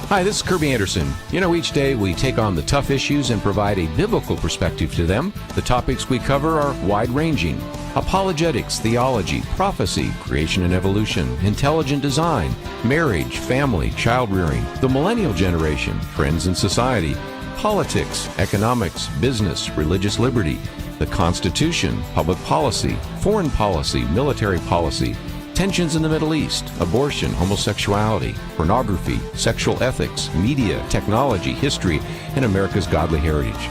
Hi, this is Kirby Anderson. You know, each day we take on the tough issues and provide a biblical perspective to them. The topics we cover are wide-ranging: apologetics, theology, prophecy, creation and evolution, intelligent design, marriage, family, child-rearing, the millennial generation, friends and society, politics, economics, business, religious liberty, the Constitution, public policy, foreign policy, military policy, tensions in the Middle East, abortion, homosexuality, pornography, sexual ethics, media, technology, history, and America's godly heritage.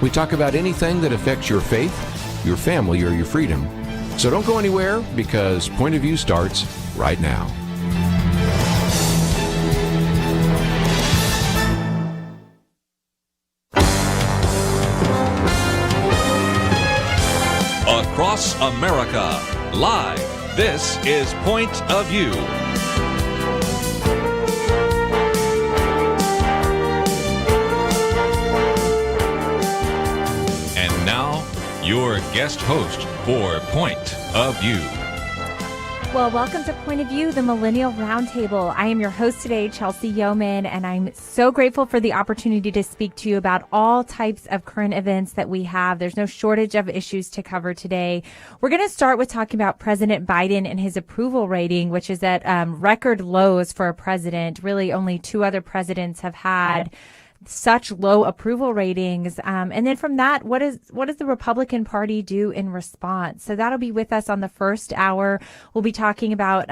We talk about anything that affects your faith, your family, or your freedom. So don't go anywhere, because Point of View starts right now. Across America, live. This is Point of View. And now, your guest host for Point of View. Well, welcome to Point of View, the Millennial Roundtable. I am your host today, Chelsey Youman, and I'm so grateful for the opportunity to speak to you about all types of current events that we have. There's no shortage of issues to cover today. We're going to start with talking about President Biden and his approval rating, which is at record lows for a president. Really, only two other presidents have had such low approval ratings. And then from that, what does the Republican Party do in response? So that'll be with us on the first hour. We'll be talking about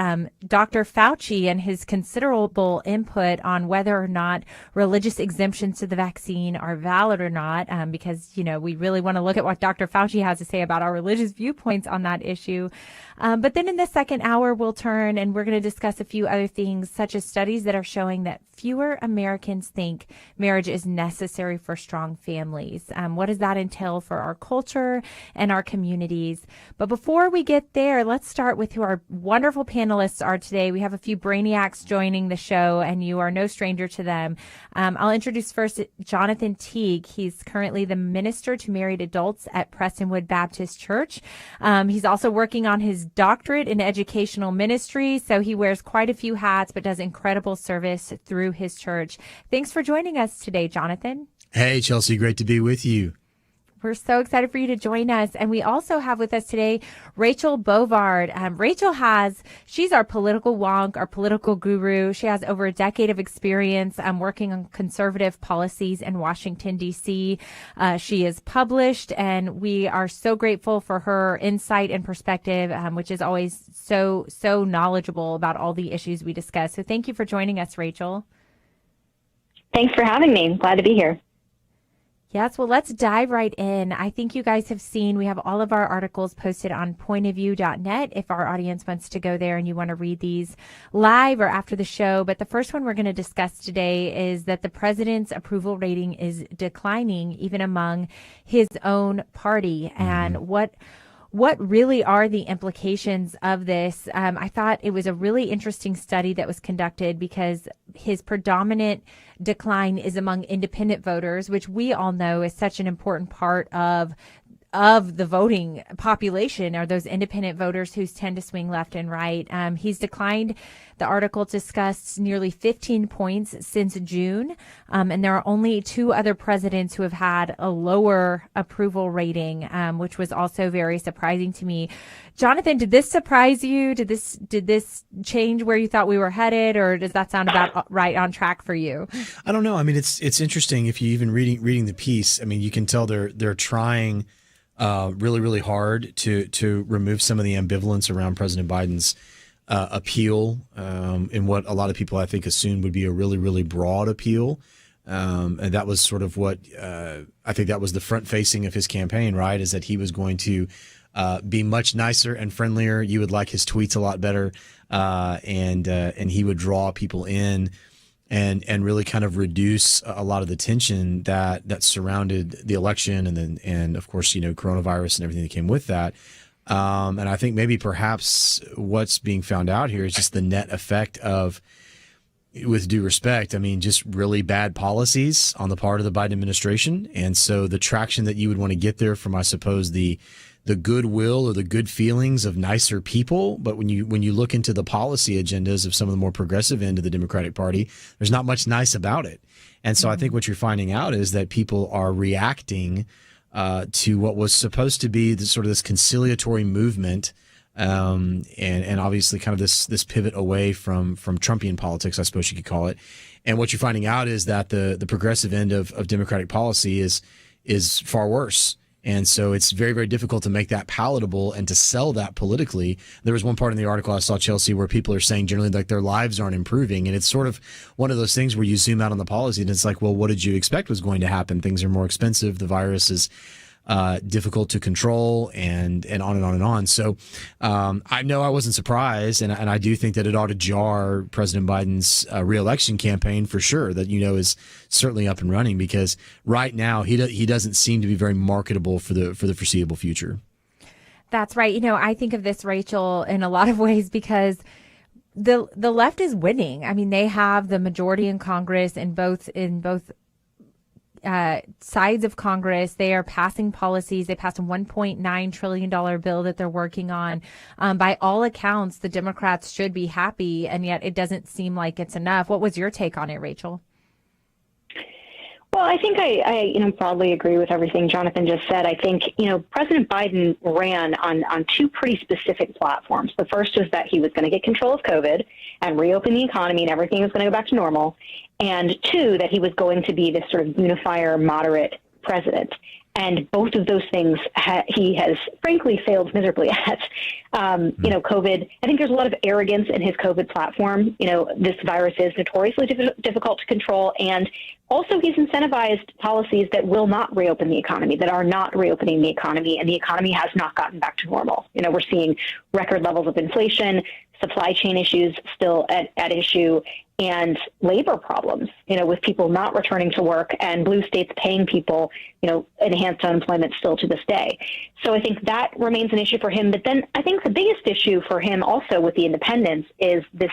Dr. Fauci and his considerable input on whether or not religious exemptions to the vaccine are valid or not, because, you know, we really want to look at what Dr. Fauci has to say about our religious viewpoints on that issue. But then in the second hour, we'll turn and we're going to discuss a few other things, such as studies that are showing that fewer Americans think marriage is necessary for strong families. What does that entail for our culture and our communities? But before we get there, let's start with who our wonderful panelists are today. We have a few brainiacs joining the show, and you are no stranger to them. I'll introduce first Jonathan Teague. He's currently the minister to married adults at Prestonwood Baptist Church. He's also working on his doctorate in educational ministry, so he wears quite a few hats but does incredible service through his church. Thanks for joining us today, Jonathan. Hey, Chelsey, great to be with you. We're so excited for you to join us. And we also have with us today Rachel Bovard. She's our political wonk, our political guru. She has over a decade of experience working on conservative policies in Washington, D.C. She is published, and we are so grateful for her insight and perspective, which is always so knowledgeable about all the issues we discuss. So thank you for joining us, Rachel. Thanks for having me. Glad to be here. Yes, well, let's dive right in. I think you guys have seen, we have all of our articles posted on pointofview.net if our audience wants to go there and you want to read these live or after the show. But the first one we're going to discuss today is that the president's approval rating is declining even among his own party. And what really are the implications of this? I thought it was a really interesting study that was conducted because his predominant decline is among independent voters, which we all know is such an important part of the voting population, are those independent voters who tend to swing left and right. He's declined, the article discussed, nearly 15 points since June. And there are only two other presidents who have had a lower approval rating, which was also very surprising to me. Jonathan, did this surprise you? Did this change where you thought we were headed, or does that sound about right on track for you? I don't know. I mean, it's interesting. If you even reading the piece, I mean, you can tell they're trying really, really hard to remove some of the ambivalence around President Biden's appeal in what a lot of people, I think, assumed would be a really, really broad appeal. And that was sort of what I think that was the front facing of his campaign, right, is that he was going to be much nicer and friendlier. You would like his tweets a lot better, and he would draw people in and really kind of reduce a lot of the tension that surrounded the election, and of course, you know, coronavirus and everything that came with that. And I think maybe perhaps what's being found out here is just the net effect of, with due respect, I mean, just really bad policies on the part of the Biden administration. And so the traction that you would want to get there from, I suppose, the the goodwill or the good feelings of nicer people. But when you look into the policy agendas of some of the more progressive end of the Democratic Party, there's not much nice about it. And so I think what you're finding out is that people are reacting to what was supposed to be this conciliatory movement, and obviously kind of this pivot away from Trumpian politics, I suppose you could call it. And what you're finding out is that the progressive end of Democratic policy is far worse. And so it's very, very difficult to make that palatable and to sell that politically. There was one part in the article I saw, Chelsey, where people are saying generally like their lives aren't improving. And it's sort of one of those things where you zoom out on the policy and it's like, well, what did you expect was going to happen? Things are more expensive. The virus is difficult to control, and on and on and on. So I know I wasn't surprised, and I do think that it ought to jar President Biden's reelection campaign for sure, that is certainly up and running, because right now he doesn't seem to be very marketable for the foreseeable future. That's right. I think of this, Rachel, in a lot of ways because the left is winning. I mean, they have the majority in Congress in both sides of Congress. They are passing policies. They passed a $1.9 trillion bill that they're working on. By all accounts, the Democrats should be happy, and yet it doesn't seem like it's enough. What was your take on it, Rachel? Well, I think I broadly agree with everything Jonathan just said. I think, President Biden ran on two pretty specific platforms. The first was that he was going to get control of COVID and reopen the economy and everything was going to go back to normal. And two, that he was going to be this sort of unifier, moderate president. And both of those things he has frankly failed miserably at. COVID, I think there's a lot of arrogance in his COVID platform. This virus is notoriously difficult to control. And also he's incentivized policies that will not reopen the economy, that are not reopening the economy. And the economy has not gotten back to normal. We're seeing record levels of inflation, supply chain issues still at issue, and labor problems, with people not returning to work and blue states paying people, enhanced unemployment still to this day. So I think that remains an issue for him. But then I think the biggest issue for him also with the independents is this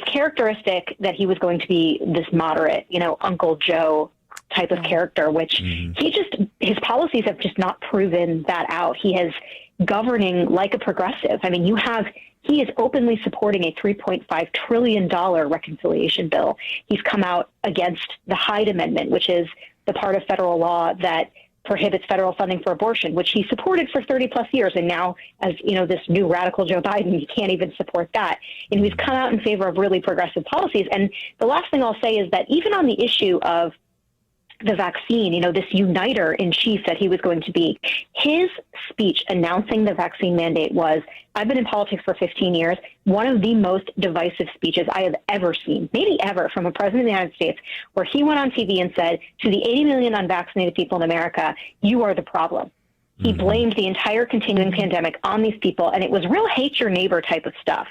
characteristic that he was going to be this moderate, Uncle Joe type of character, which his policies have just not proven that out. He is governing like a progressive. I mean, he is openly supporting a $3.5 trillion reconciliation bill. He's come out against the Hyde Amendment, which is the part of federal law that prohibits federal funding for abortion, which he supported for 30 plus years. And now, as this new radical Joe Biden, he can't even support that. And he's come out in favor of really progressive policies. And the last thing I'll say is that even on the issue of the vaccine, this uniter in chief that he was going to be, his speech announcing the vaccine mandate was, I've been in politics for 15 years, one of the most divisive speeches I have ever seen, maybe ever, from a president of the United States, where he went on TV and said, to the 80 million unvaccinated people in America, you are the problem. He blamed the entire continuing pandemic on these people, and it was real hate your neighbor type of stuff.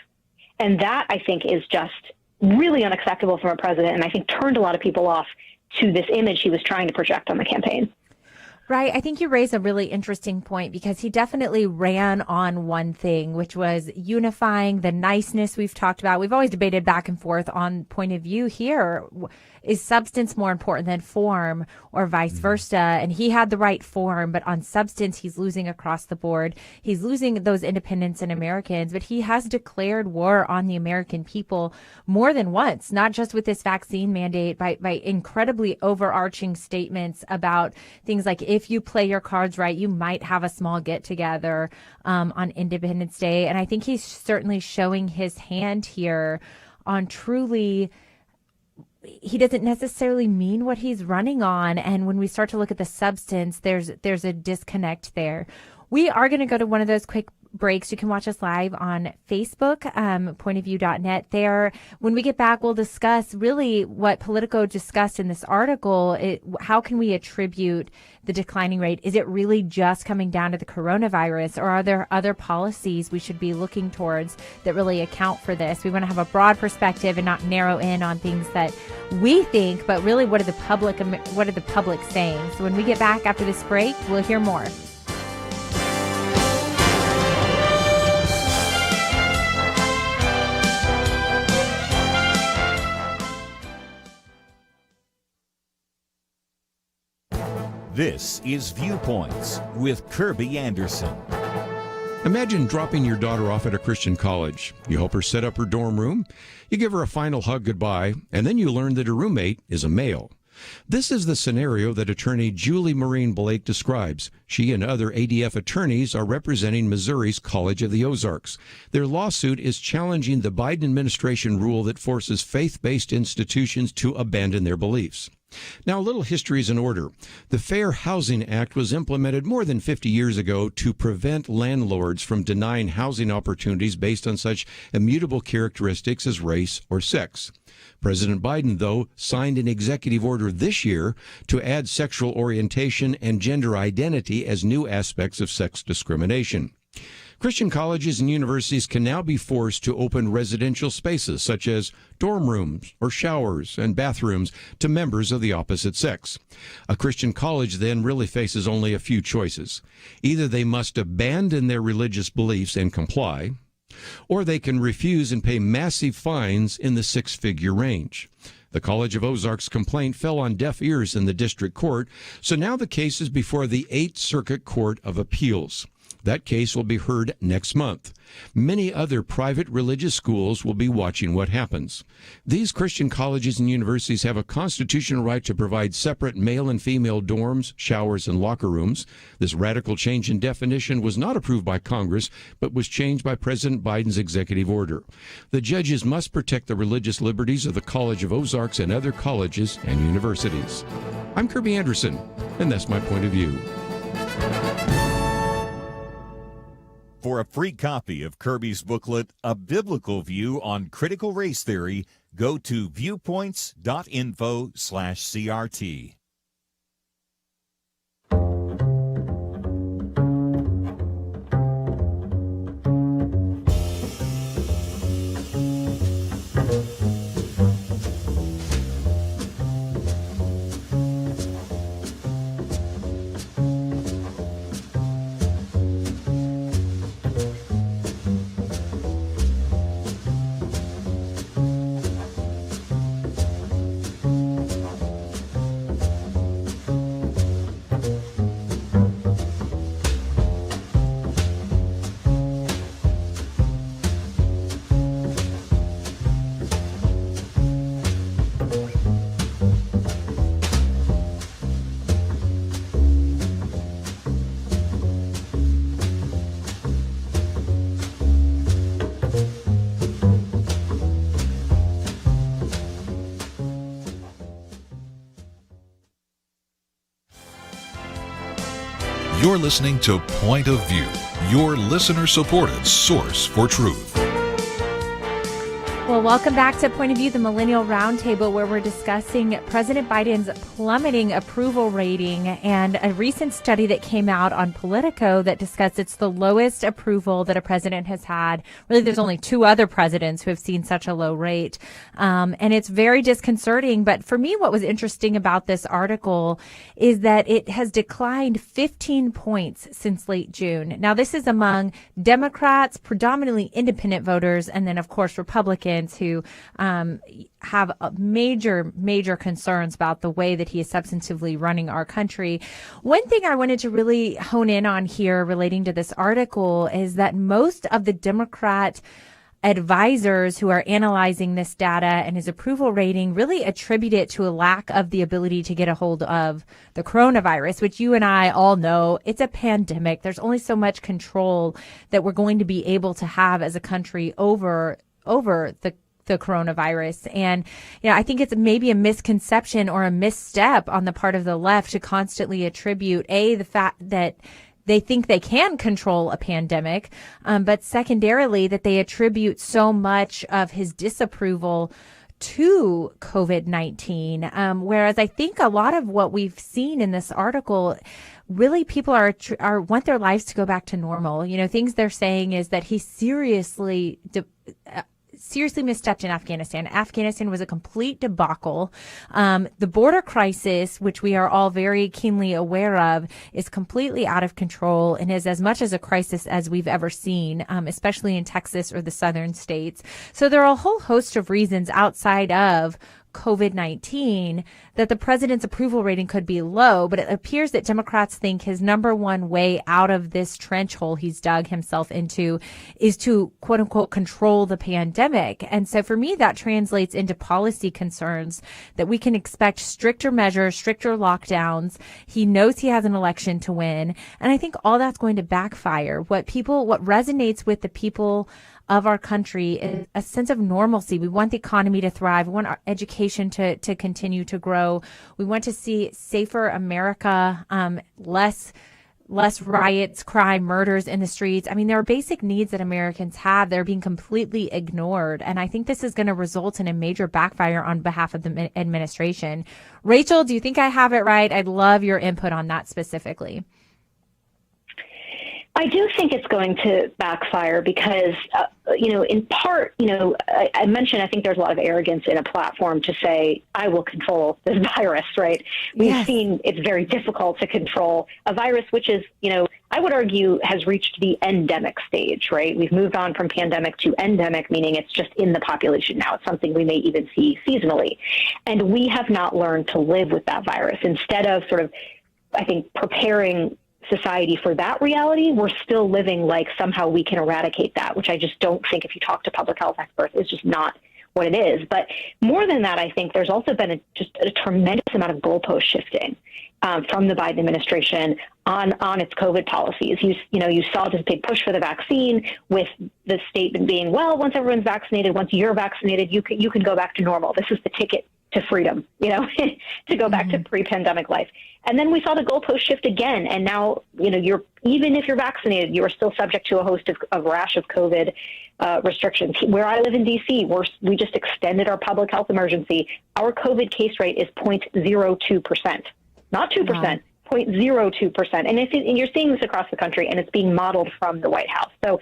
And that, I think, is just really unacceptable from a president, and I think turned a lot of people off to this image he was trying to project on the campaign. Right. I think you raise a really interesting point, because he definitely ran on one thing, which was unifying the niceness we've talked about. We've always debated back and forth on point of view here. Is substance more important than form, or vice versa? And he had the right form, but on substance, he's losing across the board. He's losing those independents and Americans, but he has declared war on the American people more than once, not just with this vaccine mandate, by incredibly overarching statements about things like, if you play your cards right, you might have a small get together on Independence Day. And I think he's certainly showing his hand here on truly, he doesn't necessarily mean what he's running on. And when we start to look at the substance, there's a disconnect there. We are going to go to one of those quick breaks. You can watch us live on Facebook, pointofview.net. There, when we get back, we'll discuss really what Politico discussed in this article. How can we attribute the declining rate? Is it really just coming down to the coronavirus, or are there other policies we should be looking towards that really account for this? We want to have a broad perspective and not narrow in on things that we think, but really what are the public saying? So when we get back after this break, we'll hear more. This is Viewpoints with Kirby Anderson. Imagine dropping your daughter off at a Christian college. You help her set up her dorm room, you give her a final hug goodbye, and then you learn that her roommate is a male. This is the scenario that attorney Julie Maureen Blake describes. She and other ADF attorneys are representing Missouri's College of the Ozarks. Their lawsuit is challenging the Biden administration rule that forces faith-based institutions to abandon their beliefs. Now, a little history is in order. The Fair Housing Act was implemented more than 50 years ago to prevent landlords from denying housing opportunities based on such immutable characteristics as race or sex. President Biden, though, signed an executive order this year to add sexual orientation and gender identity as new aspects of sex discrimination. Christian colleges and universities can now be forced to open residential spaces such as dorm rooms or showers and bathrooms to members of the opposite sex. A Christian college then really faces only a few choices. Either they must abandon their religious beliefs and comply, or they can refuse and pay massive fines in the six-figure range. The College of Ozarks complaint fell on deaf ears in the district court, so now the case is before the 8th Circuit Court of Appeals. That case will be heard next month. Many other private religious schools will be watching what happens. These Christian colleges and universities have a constitutional right to provide separate male and female dorms, showers, and locker rooms. This radical change in definition was not approved by Congress, but was changed by President Biden's executive order. The judges must protect the religious liberties of the College of Ozarks and other colleges and universities. I'm Kirby Anderson, and that's my point of view. For a free copy of Kirby's booklet, A Biblical View on Critical Race Theory, go to viewpoints.info/CRT. You're listening to Point of View, your listener-supported source for truth. Well, welcome back to Point of View, the Millennial Roundtable, where we're discussing President Biden's plummeting approval rating and a recent study that came out on Politico that discussed it's the lowest approval that a president has had. Really, there's only two other presidents who have seen such a low rate. And it's very disconcerting. But for me, what was interesting about this article is that it has declined 15 points since late June. Now, this is among Democrats, predominantly independent voters, and then, of course, Republicans who have major concerns about the way that he is substantively running our country. One thing I wanted to really hone in on here relating to this article is that most of the Democrat advisors who are analyzing this data and his approval rating really attribute it to a lack of the ability to get a hold of the coronavirus, which you and I all know it's a pandemic. There's only so much control that we're going to be able to have as a country over the coronavirus. And, I think it's maybe a misconception or a misstep on the part of the left to constantly attribute, the fact that they think they can control a pandemic, but secondarily that they attribute so much of his disapproval to COVID-19. Whereas I think a lot of what we've seen in this article, really people are want their lives to go back to normal. Things they're saying is that he seriously misstepped in Afghanistan. Afghanistan was a complete debacle. The border crisis, which we are all very keenly aware of, is completely out of control and is as much as a crisis as we've ever seen, especially in Texas or the southern states. So there are a whole host of reasons outside of COVID-19, that the president's approval rating could be low, but it appears that Democrats think his number one way out of this trench hole he's dug himself into is to, quote unquote, control the pandemic. And so for me, that translates into policy concerns that we can expect stricter measures, stricter lockdowns. He knows he has an election to win. And I think all that's going to backfire. What resonates with the people of our country is a sense of normalcy. We want the economy to thrive. We want our education to continue to grow. We want to see safer America, less riots, crime, murders in the streets. I mean, there are basic needs that Americans have. They're being completely ignored. And I think this is going to result in a major backfire on behalf of the administration. Rachel, do you think I have it right? I'd love your input on that specifically. I do think it's going to backfire because, in part, I mentioned I think there's a lot of arrogance in a platform to say, I will control this virus, right? We've seen it's very difficult to control a virus, which is, I would argue has reached the endemic stage, right? We've moved on from pandemic to endemic, meaning it's just in the population now. It's something we may even see seasonally. And we have not learned to live with that virus. Instead of sort of, I think, preparing society for that reality, we're still living like somehow we can eradicate that, which I just don't think, if you talk to public health experts, is just not what it is. But more than that, I think there's also been a tremendous amount of goalpost shifting from the Biden administration on its COVID policies. You saw this big push for the vaccine, with the statement being, well, once everyone's vaccinated, once you're vaccinated, you can go back to normal. This is the ticket to freedom, to go back to pre-pandemic life. And then we saw the goalpost shift again. And now, even if you're vaccinated, you are still subject to a host of rash of COVID restrictions. Where I live in DC, we just extended our public health emergency. Our COVID case rate is 0.02%, not 2%. Wow. 0.02%. And you're seeing this across the country, and it's being modeled from the White House. So,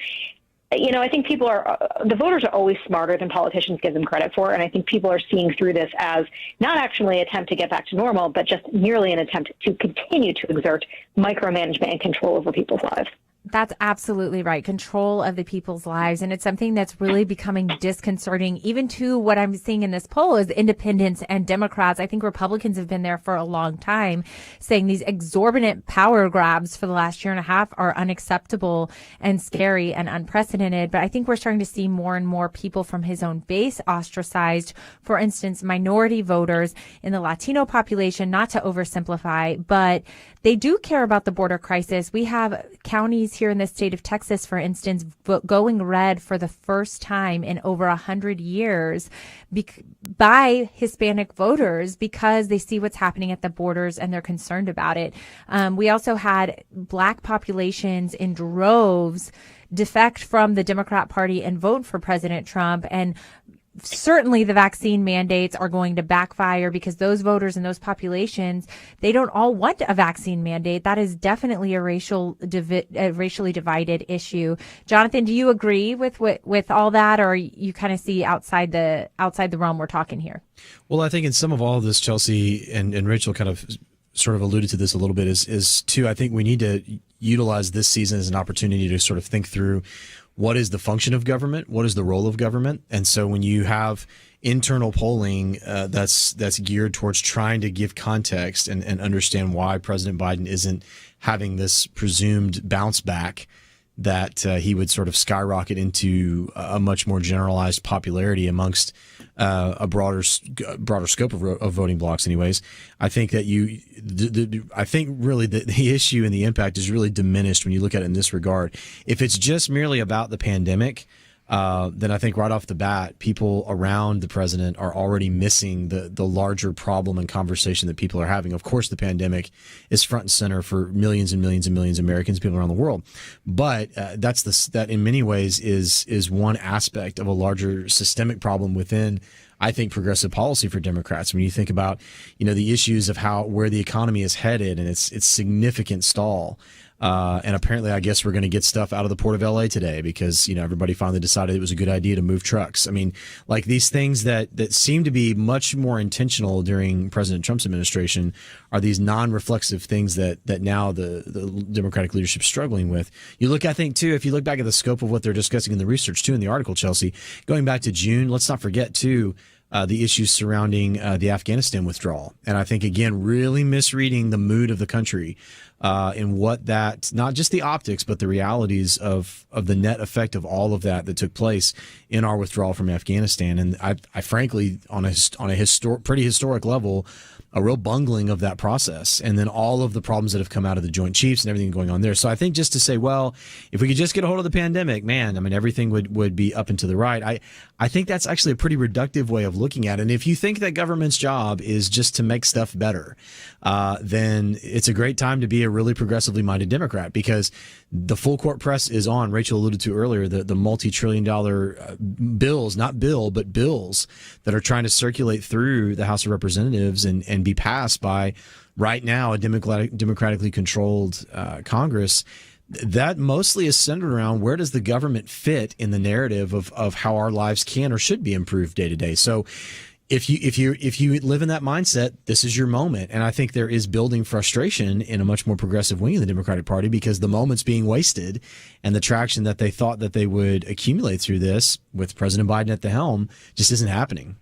I think the voters are always smarter than politicians give them credit for. And I think people are seeing through this as not actually an attempt to get back to normal, but just merely an attempt to continue to exert micromanagement and control over people's lives. That's absolutely right. Control of the people's lives. And it's something that's really becoming disconcerting, even to what I'm seeing in this poll is independents and Democrats. I think Republicans have been there for a long time, saying these exorbitant power grabs for the last year and a half are unacceptable and scary and unprecedented. But I think we're starting to see more and more people from his own base ostracized. For instance, minority voters in the Latino population, not to oversimplify, but they do care about the border crisis. We have counties here in the state of Texas, for instance, going red for the first time in over 100 years by Hispanic voters because they see what's happening at the borders and they're concerned about it. We also had Black populations in droves defect from the Democrat Party and vote for President Trump. And certainly the vaccine mandates are going to backfire because those voters and those populations, they don't all want a vaccine mandate. That is definitely a racially divided issue. Jonathan, do you agree with all that, or you kind of see outside the realm we're talking here? Well, I think in some of all of this, Chelsey and Rachel kind of sort of alluded to this a little bit, is too, I think we need to utilize this season as an opportunity to sort of think through what is the function of government, what is the role of government. And so when you have internal polling that's geared towards trying to give context and understand why President Biden isn't having this presumed bounce back, that he would sort of skyrocket into a much more generalized popularity amongst a broader scope of voting blocks. Anyways, I think that I think really the issue and the impact is really diminished when you look at it in this regard. If it's just merely about the pandemic, then I think right off the bat, people around the president are already missing the larger problem and conversation that people are having. Of course, the pandemic is front and center for millions and millions and millions of Americans, people around the world. But that in many ways is one aspect of a larger systemic problem within, I think, progressive policy for Democrats. When you think about, the issues of where the economy is headed and its significant stall. And apparently, I guess we're going to get stuff out of the Port of LA today because, everybody finally decided it was a good idea to move trucks. I mean, like these things that seem to be much more intentional during President Trump's administration are these non-reflexive things that now the Democratic leadership is struggling with. You look, I think, too, if you look back at the scope of what they're discussing in the research, too, in the article, Chelsey, going back to June, let's not forget, too, the issues surrounding the Afghanistan withdrawal. And I think, again, really misreading the mood of the country and what that, not just the optics, but the realities of the net effect of all of that took place in our withdrawal from Afghanistan. And I frankly, on a pretty historic level, a real bungling of that process, and then all of the problems that have come out of the Joint Chiefs and everything going on there. So I think just to say, well, if we could just get a hold of the pandemic, man, I mean, everything would be up and to the right. I think that's actually a pretty reductive way of looking at it. And if you think that government's job is just to make stuff better, then it's a great time to be a really progressively minded Democrat, because the full court press is on. Rachel alluded to earlier the multi-trillion-dollar bills, not bill, but bills that are trying to circulate through the House of Representatives and be passed by, right now, a democratically controlled Congress. That mostly is centered around where does the government fit in the narrative of how our lives can or should be improved day to day. So if you live in that mindset, this is your moment. And I think there is building frustration in a much more progressive wing of the Democratic Party, because the moment's being wasted, and the traction that they thought that they would accumulate through this with President Biden at the helm just isn't happening.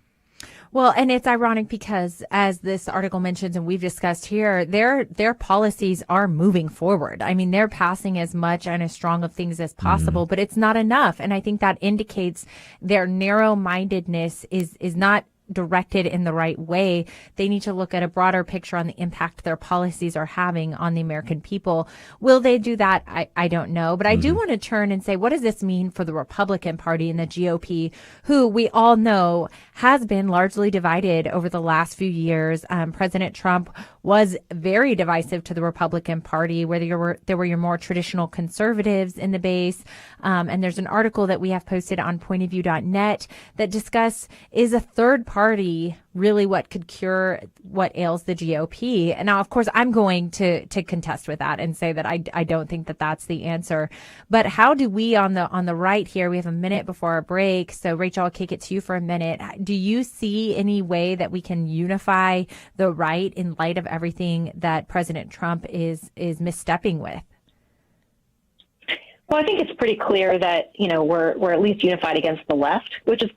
Well, and it's ironic because, as this article mentions and we've discussed here, their policies are moving forward. I mean, they're passing as much and as strong of things as possible, but it's not enough. And I think that indicates their narrow-mindedness is not directed in the right way. They need to look at a broader picture on the impact their policies are having on the American people. Will they do that? I don't know. But I do want to turn and say, what does this mean for the Republican Party and the GOP, who we all know has been largely divided over the last few years? President Trump was very divisive to the Republican Party, where there were your more traditional conservatives in the base. And there's an article that we have posted on pointofview.net that discuss, is a third party really what could cure what ails the GOP? And now, of course, I'm going to contest with that and say that I don't think that that's the answer. But how do we on the right here, we have a minute before our break, so Rachel, I'll kick it to you for a minute. Do you see any way that we can unify the right in light of everything that President Trump is misstepping with? Well, I think it's pretty clear that, we're at least unified against the left, which is,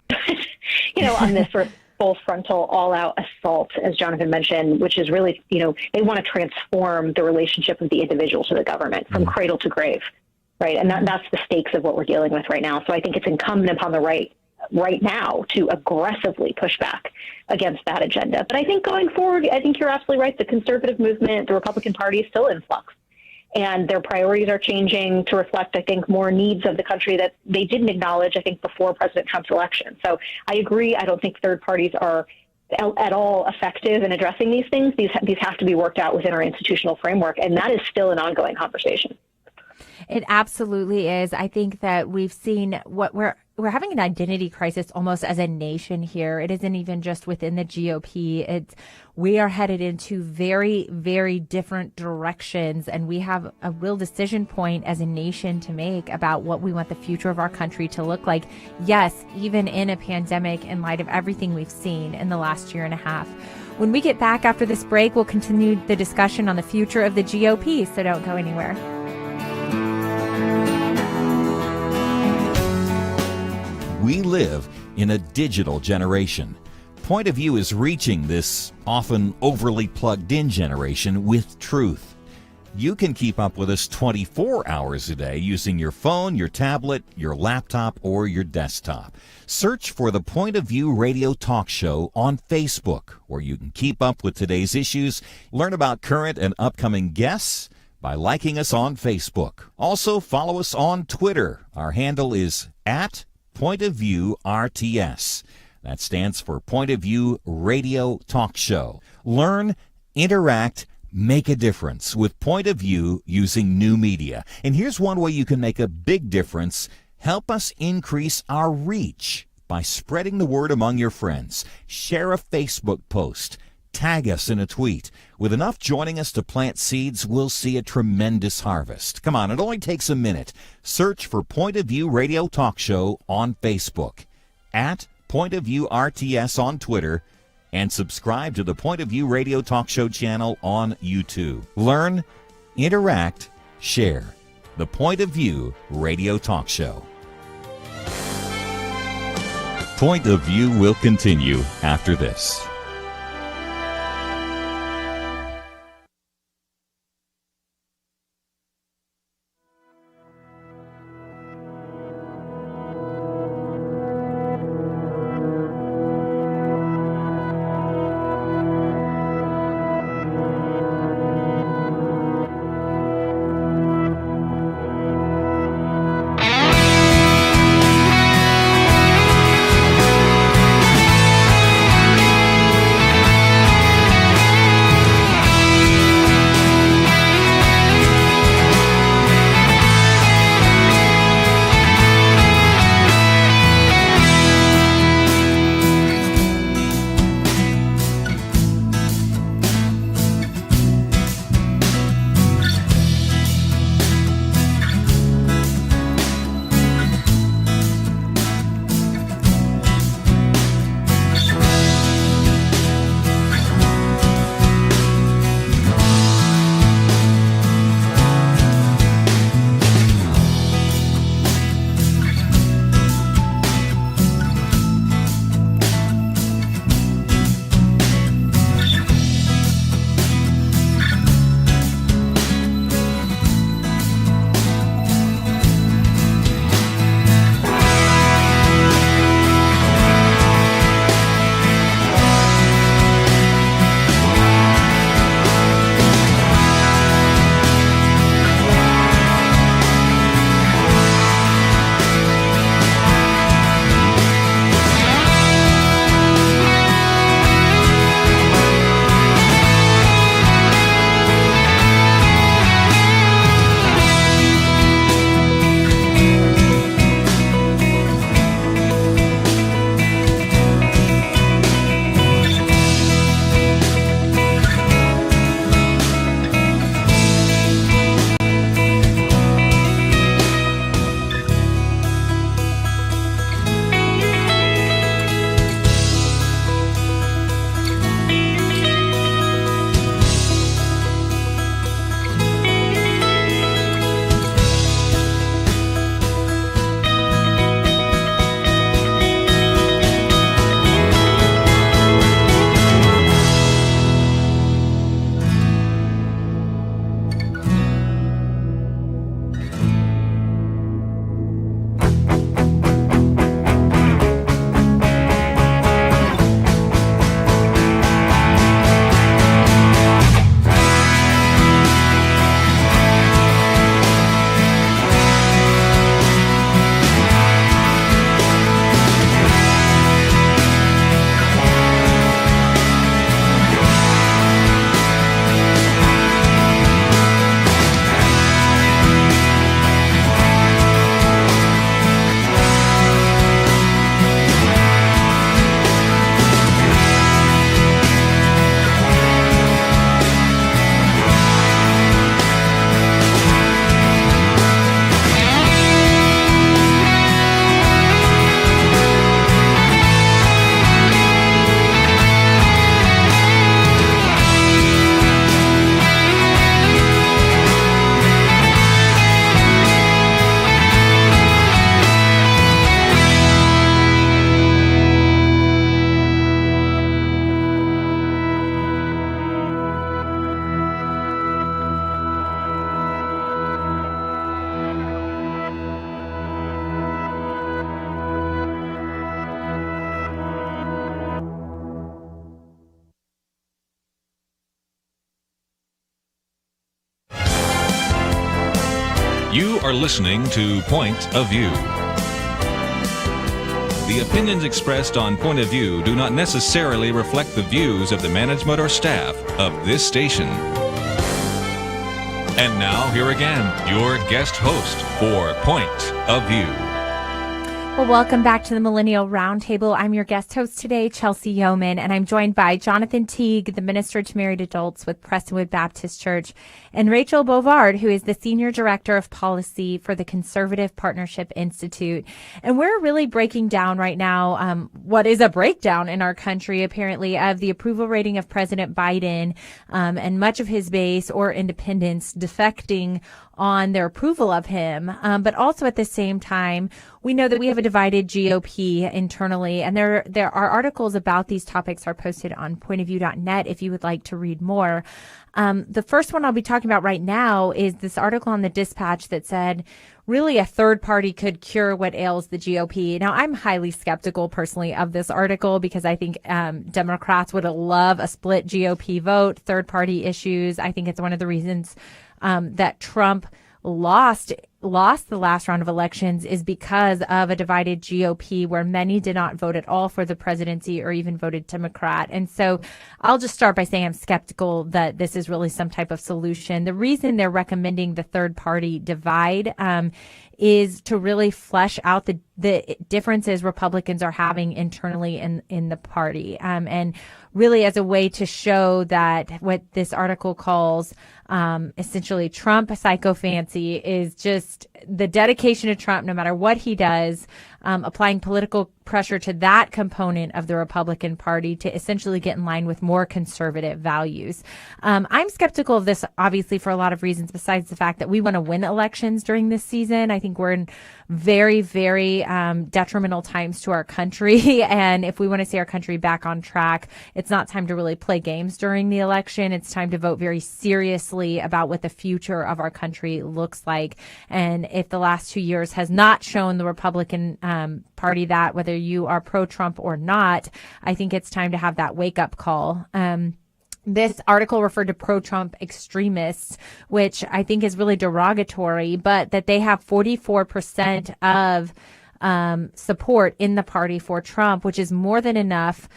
on this sort of full frontal, all-out assault, as Jonathan mentioned, which is really, they want to transform the relationship of the individual to the government from cradle to grave, right? And that's the stakes of what we're dealing with right now. So I think it's incumbent upon the right now to aggressively push back against that agenda. But I think going forward, I think you're absolutely right. The conservative movement, the Republican Party is still in flux. And their priorities are changing to reflect, I think, more needs of the country that they didn't acknowledge, I think, before President Trump's election. So I agree. I don't think third parties are at all effective in addressing these things. These have to be worked out within our institutional framework. And that is still an ongoing conversation. It absolutely is. I think that we've seen what we're having an identity crisis almost as a nation here. It isn't even just within the GOP. We are headed into very, very different directions, and we have a real decision point as a nation to make about what we want the future of our country to look like. Yes, even in a pandemic, in light of everything we've seen in the last year and a half. When we get back after this break, we'll continue the discussion on the future of the GOP, so don't go anywhere. We live in a digital generation. Point of View is reaching this often overly plugged-in generation with truth. You can keep up with us 24 hours a day using your phone, your tablet, your laptop, or your desktop. Search for the Point of View radio talk show on Facebook, where you can keep up with today's issues, learn about current and upcoming guests by liking us on Facebook. Also, follow us on Twitter. Our handle is @Point of View RTS. That stands for Point of View Radio Talk Show. Learn, interact, make a difference with Point of View using new media. And here's one way you can make a big difference. Help us increase our reach by spreading the word among your friends. Share a Facebook post. Tag us in a tweet. With enough joining us to plant seeds, we'll see a tremendous harvest. Come on, it only takes a minute. Search for Point of View Radio Talk Show on Facebook, @Point of View RTS on Twitter, and subscribe to the Point of View Radio Talk Show channel on YouTube. Learn, interact, share. The Point of View Radio Talk Show. Point of View will continue after this. You are listening to Point of View. The opinions expressed on Point of View do not necessarily reflect the views of the management or staff of this station. And now, here again, your guest host for Point of View. Well, welcome back to the Millennial Roundtable. I'm your guest host today, Chelsey Youman, and I'm joined by Jonathan Teague, the Minister to Married Adults with Prestonwood Baptist Church, and Rachel Bovard, who is the Senior Director of Policy for the Conservative Partnership Institute. And we're really breaking down right now what is a breakdown in our country, apparently, of the approval rating of President Biden and much of his base or independents defecting on their approval of him. But also at the same time, we know that we have a divided GOP internally, and there are articles about these topics are posted on pointofview.net if you would like to read more. The first one I'll be talking about right now is this article on the Dispatch that said, really a third party could cure what ails the GOP. Now, I'm highly skeptical personally of this article because I think Democrats would love a split GOP vote, third party issues. I think it's one of the reasons that Trump lost the last round of elections is because of a divided GOP where many did not vote at all for the presidency or even voted Democrat. And so I'll just start by saying I'm skeptical that this is really some type of solution. The reason they're recommending the third party divide is to really flesh out the differences Republicans are having internally in the party, and really as a way to show that what this article calls essentially Trump psychophancy is just the dedication to Trump, no matter what he does, applying political pressure to that component of the Republican Party to essentially get in line with more conservative values. I'm skeptical of this, obviously, for a lot of reasons, besides the fact that we want to win elections during this season. I think we're in very, very detrimental times to our country. And if we want to see our country back on track, it's not time to really play games during the election. It's time to vote very seriously about what the future of our country looks like. And if the last 2 years has not shown the Republican Party that, whether you are pro-Trump or not, I think it's time to have that wake-up call. This article referred to pro-Trump extremists, which I think is really derogatory, but that they have 44% of support in the party for Trump, which is more than enough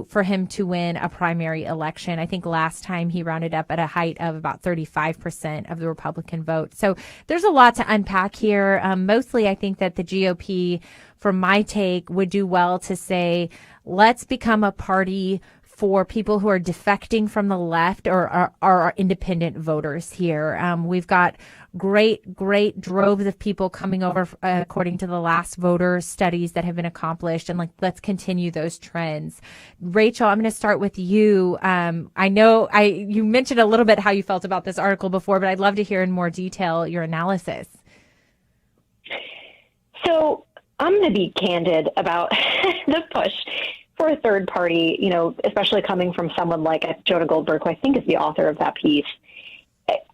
for him to win a primary election. I think last time he rounded up at a height of about 35% of the Republican vote. So there's a lot to unpack here. Mostly, I think that the GOP, from my take, would do well to say, let's become a party for people who are defecting from the left or are independent voters here. We've got great droves of people coming over, according to the last voter studies that have been accomplished. And let's continue those trends. Rachel, I'm going to start with you. I know you mentioned a little bit how you felt about this article before, but I'd love to hear in more detail your analysis. So I'm going to be candid about the push for a third party, especially coming from someone like Jonah Goldberg, who I think is the author of that piece.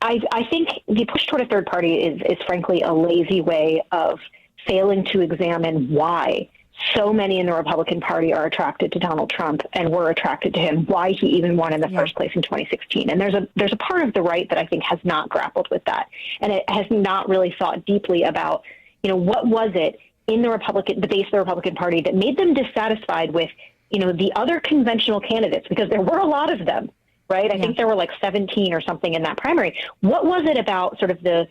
I think the push toward a third party is frankly a lazy way of failing to examine why so many in the Republican Party are attracted to Donald Trump and were attracted to him, why he even won in the first place in 2016. And there's a part of the right that I think has not grappled with that. And it has not really thought deeply about, what was it in the base of the Republican Party that made them dissatisfied with, the other conventional candidates, because there were a lot of them, right? I think there were like 17 or something in that primary. What was it about sort of the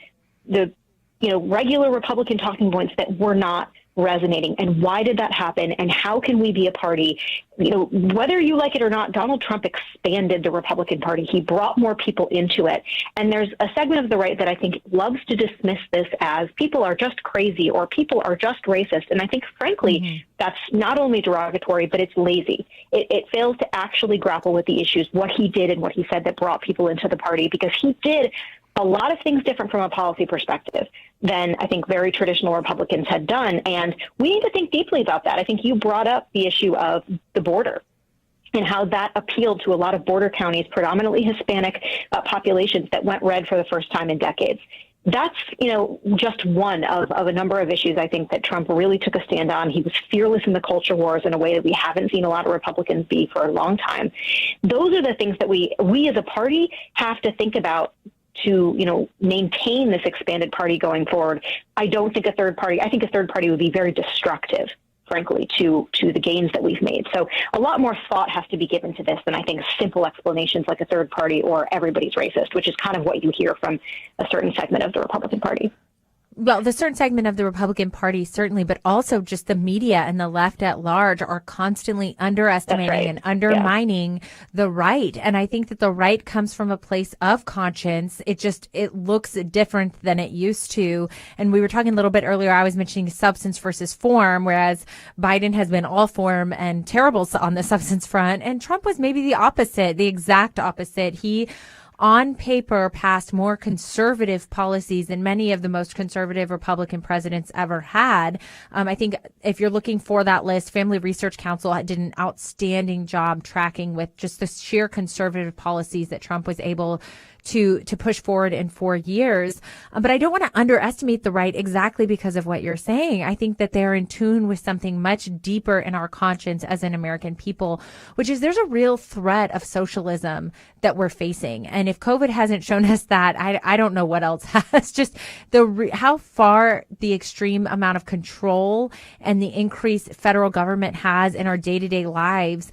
regular Republican talking points that were not resonating, and why did that happen, and how can we be a party? Whether you like it or not, Donald Trump expanded the Republican Party. He brought more people into it. And there's a segment of the right that I think loves to dismiss this as people are just crazy or people are just racist. And I think, frankly, that's not only derogatory, but it's lazy. It fails to actually grapple with the issues, what he did and what he said that brought people into the party, because he did a lot of things different from a policy perspective than I think very traditional Republicans had done. And we need to think deeply about that. I think you brought up the issue of the border and how that appealed to a lot of border counties, predominantly Hispanic populations that went red for the first time in decades. That's, just one of a number of issues I think that Trump really took a stand on. He was fearless in the culture wars in a way that we haven't seen a lot of Republicans be for a long time. Those are the things that we as a party have to think about to, maintain this expanded party going forward. I think a third party would be very destructive, frankly, to the gains that we've made. So a lot more thought has to be given to this than I think simple explanations like a third party or everybody's racist, which is kind of what you hear from a certain segment of the Republican Party. Well, the certain segment of the Republican Party, certainly, but also just the media and the left at large are constantly underestimating and undermining the right. And I think that the right comes from a place of conscience. It looks different than it used to. And we were talking a little bit earlier, I was mentioning substance versus form, whereas Biden has been all form and terrible on the substance front. And Trump was maybe the opposite, the exact opposite. He on paper passed more conservative policies than many of the most conservative Republican presidents ever had. I think if you're looking for that list, Family Research Council did an outstanding job tracking with just the sheer conservative policies that Trump was able to push forward in 4 years. But I don't want to underestimate the right exactly because of what you're saying. I think that they're in tune with something much deeper in our conscience as an American people, which is there's a real threat of socialism that we're facing. And if COVID hasn't shown us that, I don't know what else has. Just how far the extreme amount of control and the increased federal government has in our day-to-day lives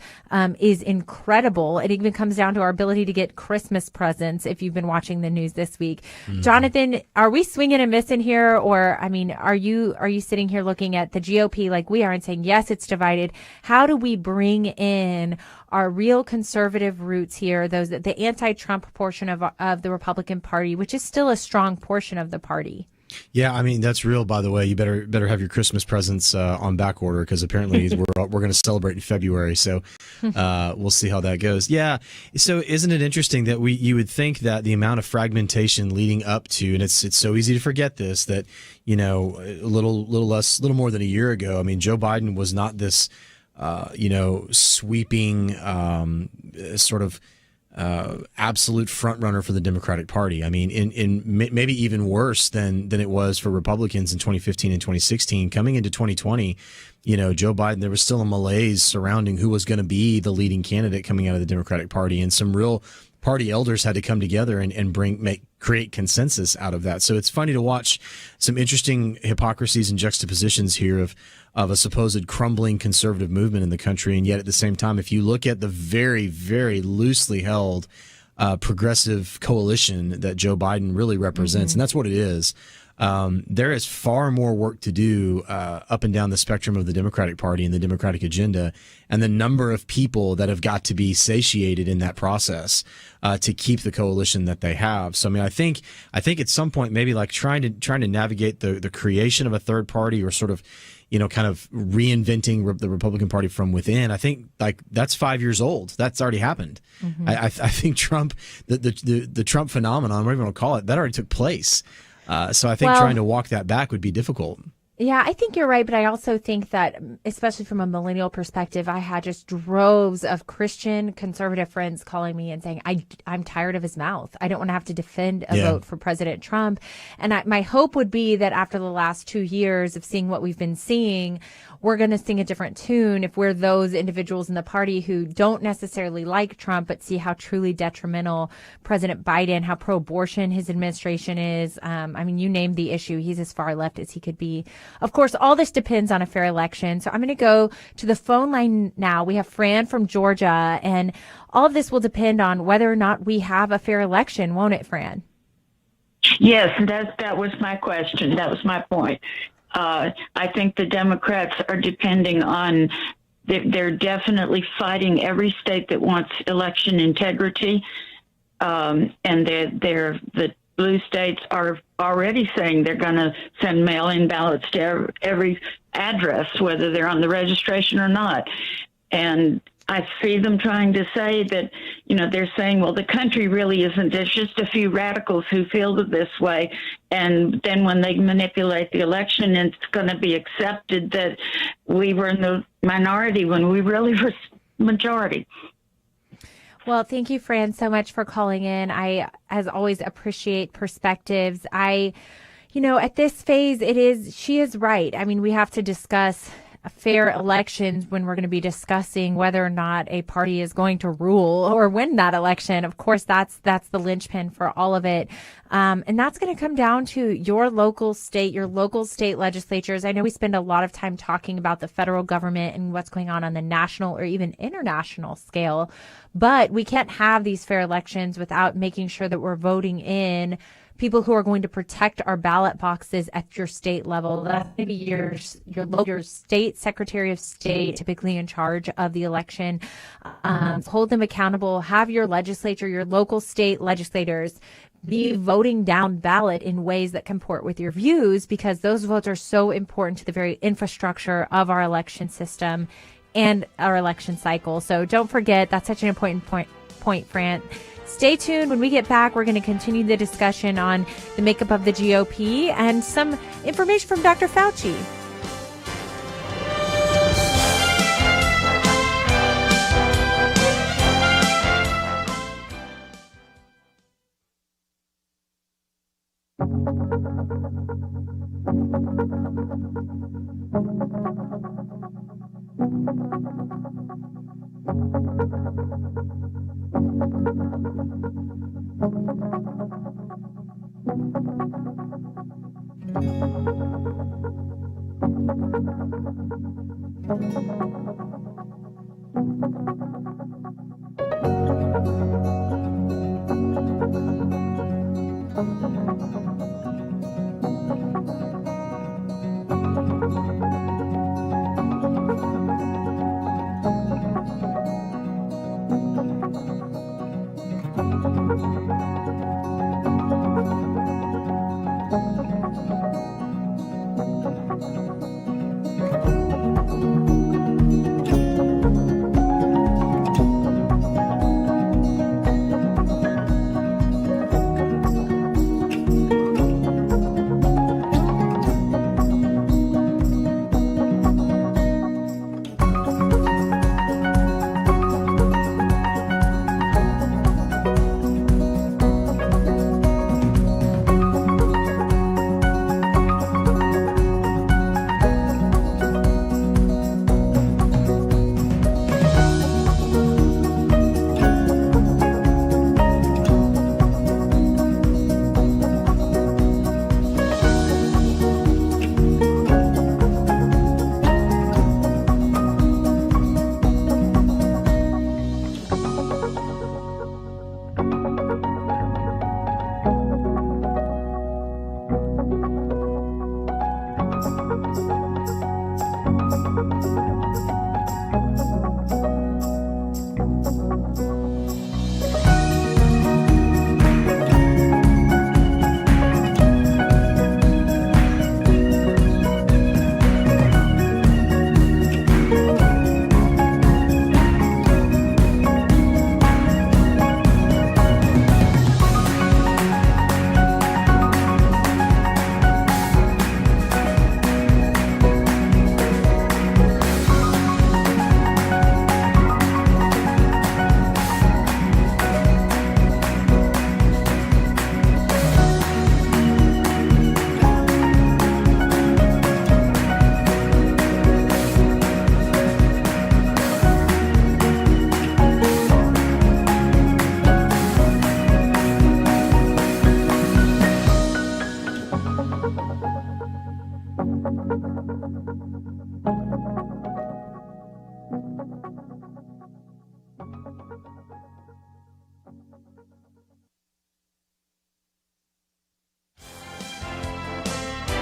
is incredible. It even comes down to our ability to get Christmas presents if you've been watching the news this week. Jonathan, are we swinging and missing here? Or, I mean, are you sitting here looking at the GOP like we are and saying, yes, it's divided? How do we bring in our real conservative roots here, the anti-Trump portion of the Republican Party, which is still a strong portion of the party? Yeah, I mean, that's real, by the way. You better have your Christmas presents on back order, because apparently we're going to celebrate in February. So we'll see how that goes. Yeah. So isn't it interesting that you would think that the amount of fragmentation leading up to, and it's so easy to forget this, that, a little more than a year ago, I mean, Joe Biden was not this, sweeping sort of absolute front runner for the Democratic Party. I mean, in maybe even worse than it was for Republicans in 2015 and 2016. Coming into 2020, Joe Biden, there was still a malaise surrounding who was going to be the leading candidate coming out of the Democratic Party, and some real party elders had to come together and create consensus out of that. So it's funny to watch some interesting hypocrisies and juxtapositions here of a supposed crumbling conservative movement in the country. And yet at the same time, if you look at the very, very loosely held progressive coalition that Joe Biden really represents, and that's what it is, there is far more work to do up and down the spectrum of the Democratic Party and the Democratic agenda, and the number of people that have got to be satiated in that process to keep the coalition that they have. So, I mean, I think at some point, maybe like trying to navigate the creation of a third party, or sort of, kind of reinventing the Republican Party from within. I think like that's 5 years old. That's already happened. I think Trump, the Trump phenomenon, whatever you want to call it, that already took place. So I think trying to walk that back would be difficult. Yeah, I think you're right. But I also think that, especially from a millennial perspective, I had just droves of Christian conservative friends calling me and saying, I'm tired of his mouth. I don't want to have to defend a vote for President Trump. And my hope would be that after the last 2 years of seeing what we've been seeing, we're going to sing a different tune if we're those individuals in the party who don't necessarily like Trump, but see how truly detrimental President Biden, how pro-abortion his administration is. I mean, you named the issue. He's as far left as he could be. Of course, all this depends on a fair election. So I'm going to go to the phone line now. We have Fran from Georgia, and all of this will depend on whether or not we have a fair election, won't it, Fran? Yes, that was my question. That was my point. I think the Democrats are depending on, they're definitely fighting every state that wants election integrity. And the blue states are already saying they're going to send mail-in ballots to every address, whether they're on the registration or not. And I see them trying to say that, they're saying, well, the country really isn't. There's just a few radicals who feel this way. And then when they manipulate the election, it's going to be accepted that we were in the minority when we really were majority. Well, thank you, Fran, so much for calling in. I, as always, appreciate perspectives. At this phase, she is right. I mean, we have to discuss fair elections when we're going to be discussing whether or not a party is going to rule or win that election. Of course, that's the linchpin for all of it. And that's going to come down to your local state legislatures. I know we spend a lot of time talking about the federal government and what's going on the national or even international scale, but we can't have these fair elections without making sure that we're voting in people who are going to protect our ballot boxes at your state level. That's going to be your state secretary of state, typically in charge of the election. Hold them accountable. Have your legislature, your local state legislators be voting down ballot in ways that comport with your views, because those votes are so important to the very infrastructure of our election system and our election cycle. So don't forget, that's such an important point, Fran. Stay tuned. When we get back, we're going to continue the discussion on the makeup of the GOP and some information from Dr. Fauci.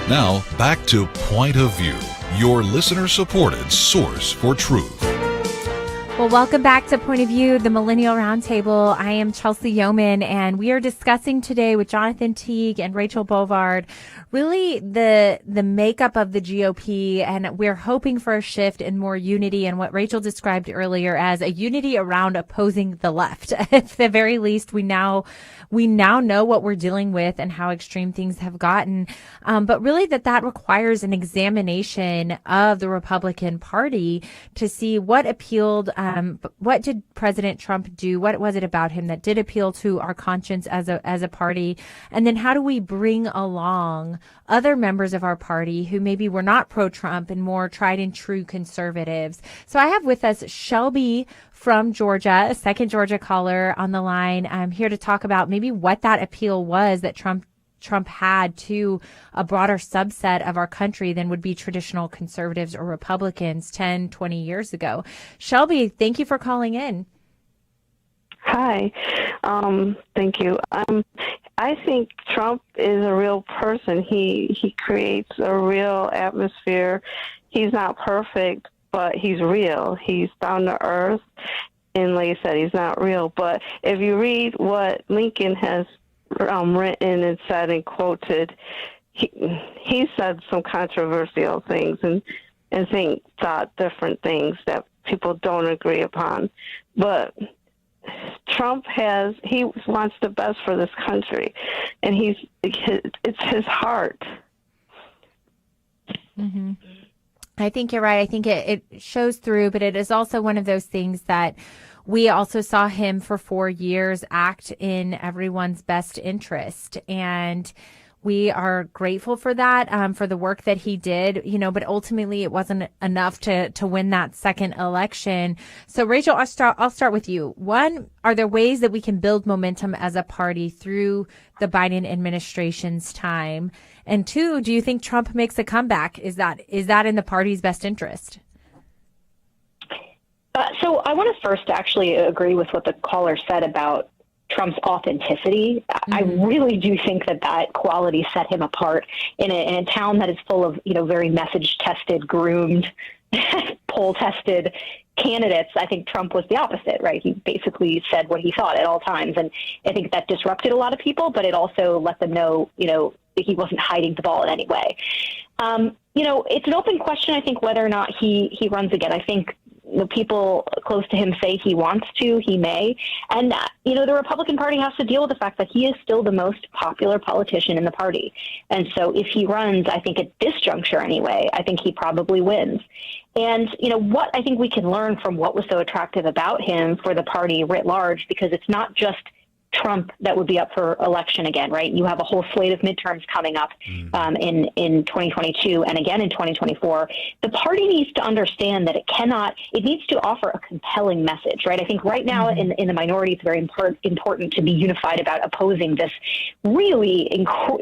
Now, back to Point of View, your listener-supported source for truth. Well, welcome back to Point of View, the Millennial Roundtable. I am Chelsey Youman, and we are discussing today with Jonathan Teague and Rachel Bovard really the makeup of the GOP, and we're hoping for a shift and more unity and what Rachel described earlier as a unity around opposing the left. At the very least, we now know what we're dealing with and how extreme things have gotten. But really that requires an examination of the Republican Party to see what appealed, what did President Trump do? What was it about him that did appeal to our conscience as a party? And then how do we bring along other members of our party who maybe were not pro-Trump and more tried and true conservatives? So I have with us Shelby from Georgia, a second Georgia caller on the line. I'm here to talk about maybe what that appeal was that Trump had to a broader subset of our country than would be traditional conservatives or Republicans 10, 20 years ago. Shelby, thank you for calling in. Hi. Thank you. I think Trump is a real person. He creates a real atmosphere. He's not perfect, but he's real. He's down to earth. And like I said, he's not real. But if you read what Lincoln has written and said and quoted, he said some controversial things and thought different things that people don't agree upon. But Trump he wants the best for this country, and it's his heart. Mm-hmm. I think you're right. I think it shows through, but it is also one of those things that we also saw him for 4 years act in everyone's best interest. And we are grateful for that, for the work that he did, but ultimately it wasn't enough to win that second election. So Rachel, I'll start with you. One, are there ways that we can build momentum as a party through the Biden administration's time? And two, do you think Trump makes a comeback? Is that in the party's best interest? So I want to first actually agree with what the caller said about Trump's authenticity. Mm-hmm. I really do think that quality set him apart in a town that is full of, very message tested, groomed, poll tested candidates. I think Trump was the opposite, right? He basically said what he thought at all times. And I think that disrupted a lot of people, but it also let them know, that he wasn't hiding the ball in any way. It's an open question, I think, whether or not he runs again. I think people close to him say he wants to, he may. And, the Republican Party has to deal with the fact that he is still the most popular politician in the party. And so if he runs, I think at this juncture anyway, I think he probably wins. And, what I think we can learn from what was so attractive about him for the party writ large, because it's not just Trump that would be up for election again, right? You have a whole slate of midterms coming up in 2022 and again in 2024. The party needs to understand that it needs to offer a compelling message, right? I think right now in the minority, it's very important to be unified about opposing this really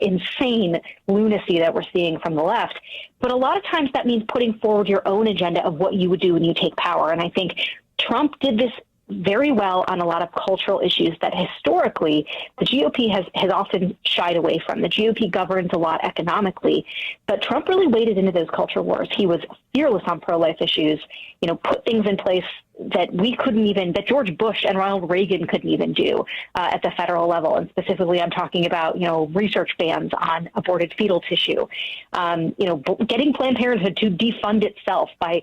insane lunacy that we're seeing from the left. But a lot of times that means putting forward your own agenda of what you would do when you take power. And I think Trump did this very well on a lot of cultural issues that historically the GOP has often shied away from. The GOP governs a lot economically, but Trump really waded into those culture wars. He was fearless on pro-life issues, put things in place that George Bush and Ronald Reagan couldn't even do at the federal level. And specifically, I'm talking about, research bans on aborted fetal tissue, getting Planned Parenthood to defund itself by,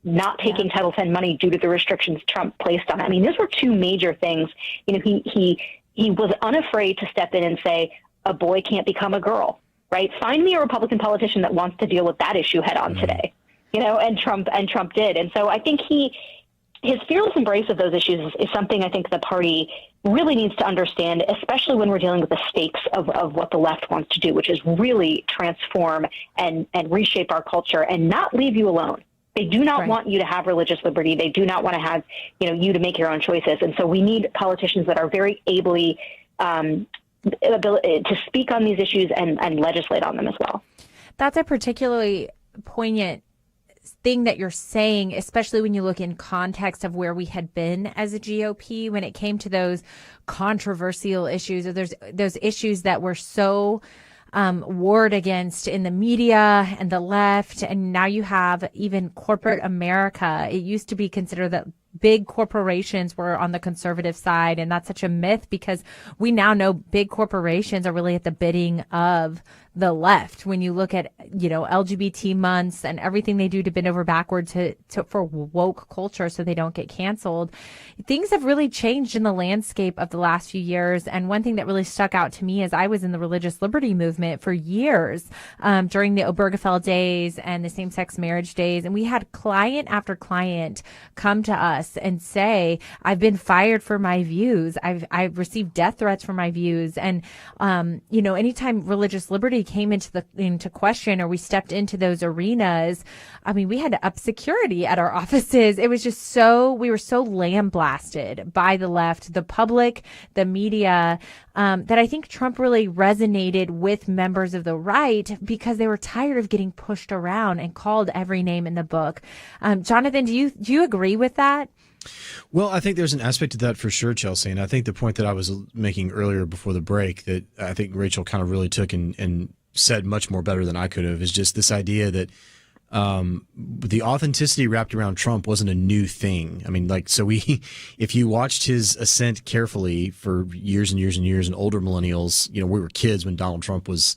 not taking Title X money due to the restrictions Trump placed on it. I mean, those were two major things. He was unafraid to step in and say, a boy can't become a girl, right? Find me a Republican politician that wants to deal with that issue head on today, and Trump did. And so I think his fearless embrace of those issues is something I think the party really needs to understand, especially when we're dealing with the stakes of what the left wants to do, which is really transform and reshape our culture and not leave you alone. They do not want you to have religious liberty. They do not want to have, you to make your own choices. And so we need politicians that are very ably to speak on these issues and legislate on them as well. That's a particularly poignant thing that you're saying, especially when you look in context of where we had been as a GOP when it came to those controversial issues, or those issues that were so warred against in the media and the left. And now you have even corporate America. It used to be considered that big corporations were on the conservative side. And that's such a myth because we now know big corporations are really at the bidding of the left. When you look at, LGBT months and everything they do to bend over backward for woke culture so they don't get canceled, things have really changed in the landscape of the last few years. And one thing that really stuck out to me is I was in the religious liberty movement for years during the Obergefell days and the same-sex marriage days. And we had client after client come to us and say, I've been fired for my views. I've received death threats for my views. And, anytime religious liberty came into question or we stepped into those arenas, I mean, we had to up security at our offices. It was just we were so lambasted by the left, the public, the media, that I think Trump really resonated with members of the right because they were tired of getting pushed around and called every name in the book. Jonathan, do you agree with that? Well, I think there's an aspect to that for sure, Chelsey. And I think the point that I was making earlier before the break that I think Rachel kind of really took and said much more better than I could have is just this idea that the authenticity wrapped around Trump wasn't a new thing. I mean, if you watched his ascent carefully for years and years and years, and older millennials, we were kids when Donald Trump was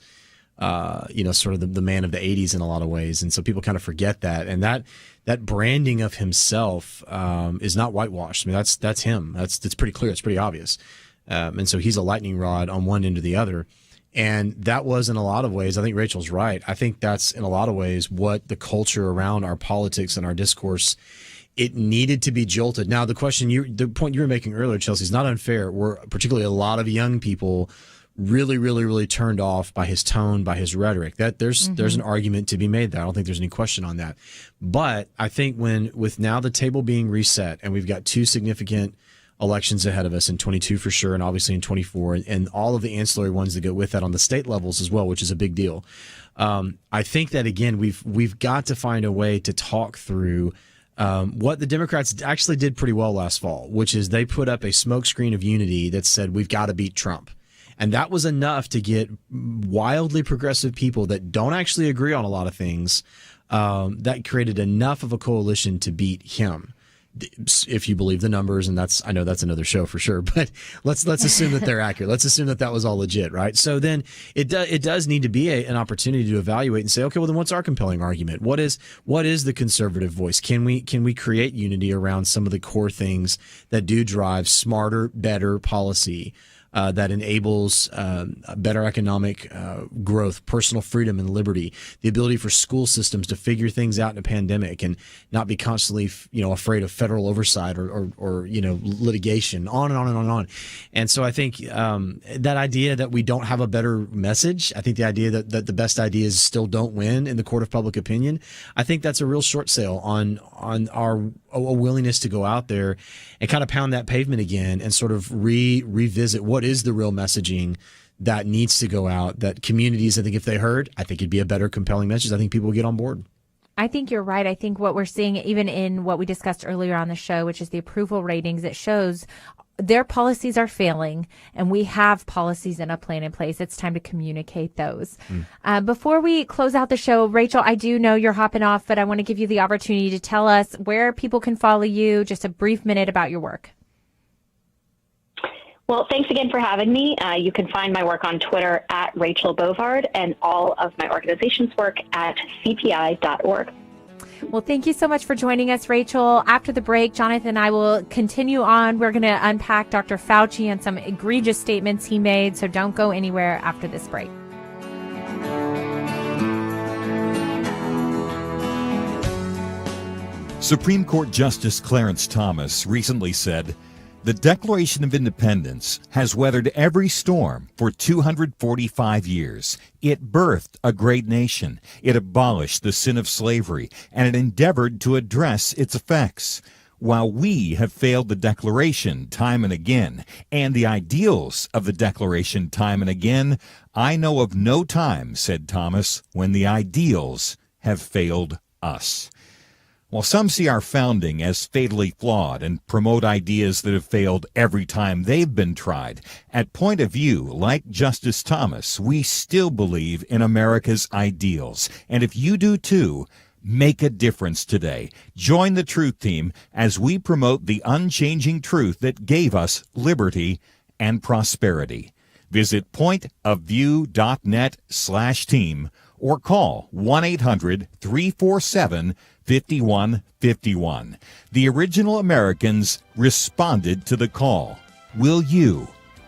sort of the man of the 80s in a lot of ways. And so people kind of forget that. And that branding of himself is not whitewashed. I mean, that's him. That's pretty clear. It's pretty obvious. And so he's a lightning rod on one end or the other. And that was in a lot of ways, I think Rachel's right. I think that's in a lot of ways what the culture around our politics and our discourse, it needed to be jolted. Now, the point you were making earlier, Chelsey, is not unfair. We're particularly a lot of young people really, really, really turned off by his tone, by his rhetoric. That there's an argument to be made there. I don't think there's any question on that. But I think with now the table being reset and we've got two significant elections ahead of us in 22 for sure, and obviously in 24, and all of the ancillary ones that go with that on the state levels as well, which is a big deal. I think that again we've got to find a way to talk through what the Democrats actually did pretty well last fall, which is they put up a smokescreen of unity that said we've got to beat Trump. And that was enough to get wildly progressive people that don't actually agree on a lot of things. That created enough of a coalition to beat him, if you believe the numbers. And I know that's another show for sure. But let's assume that they're accurate. Let's assume that was all legit, right? So then it does need to be an opportunity to evaluate and say, okay, well then what's our compelling argument? What is the conservative voice? Can we create unity around some of the core things that do drive smarter, better policy? That enables better economic growth, personal freedom and liberty, the ability for school systems to figure things out in a pandemic and not be constantly, afraid of federal oversight or litigation, on and on and on and on. And so I think that idea that we don't have a better message, I think the idea that the best ideas still don't win in the court of public opinion, I think that's a real short sale on our a willingness to go out there and kind of pound that pavement again and sort of revisit what is the real messaging that needs to go out, that communities, I think if they heard, I think it'd be a better compelling message. I think people would get on board. I think you're right. I think what we're seeing, even in what we discussed earlier on the show, which is the approval ratings, it shows their policies are failing, and we have policies and a plan in place. It's time to communicate those. Before we close out the show, Rachel, I do know you're hopping off, but I want to give you the opportunity to tell us where people can follow you, just a brief minute about your work. Well, thanks again for having me. You can find my work on Twitter at Rachel Bovard and all of my organization's work at cpi.org. Well, thank you so much for joining us, Rachel. After the break, Jonathan and I will continue on. We're going to unpack Dr. Fauci and some egregious statements he made, so don't go anywhere after this break. Supreme Court Justice Clarence Thomas recently said, "The Declaration of Independence has weathered every storm for 245 years. It birthed a great nation. It abolished the sin of slavery, and it endeavored to address its effects. While we have failed the Declaration time and again, and the ideals of the Declaration time and again, I know of no time," said Thomas, "when the ideals have failed us." While some see our founding as fatally flawed and promote ideas that have failed every time they've been tried, at Point of View, like Justice Thomas, we still believe in America's ideals. And if you do too, make a difference today. Join the Truth Team as we promote the unchanging truth that gave us liberty and prosperity. Visit pointofview.net/team or call 1-800-347-5151. The original Americans responded to the call. Will you?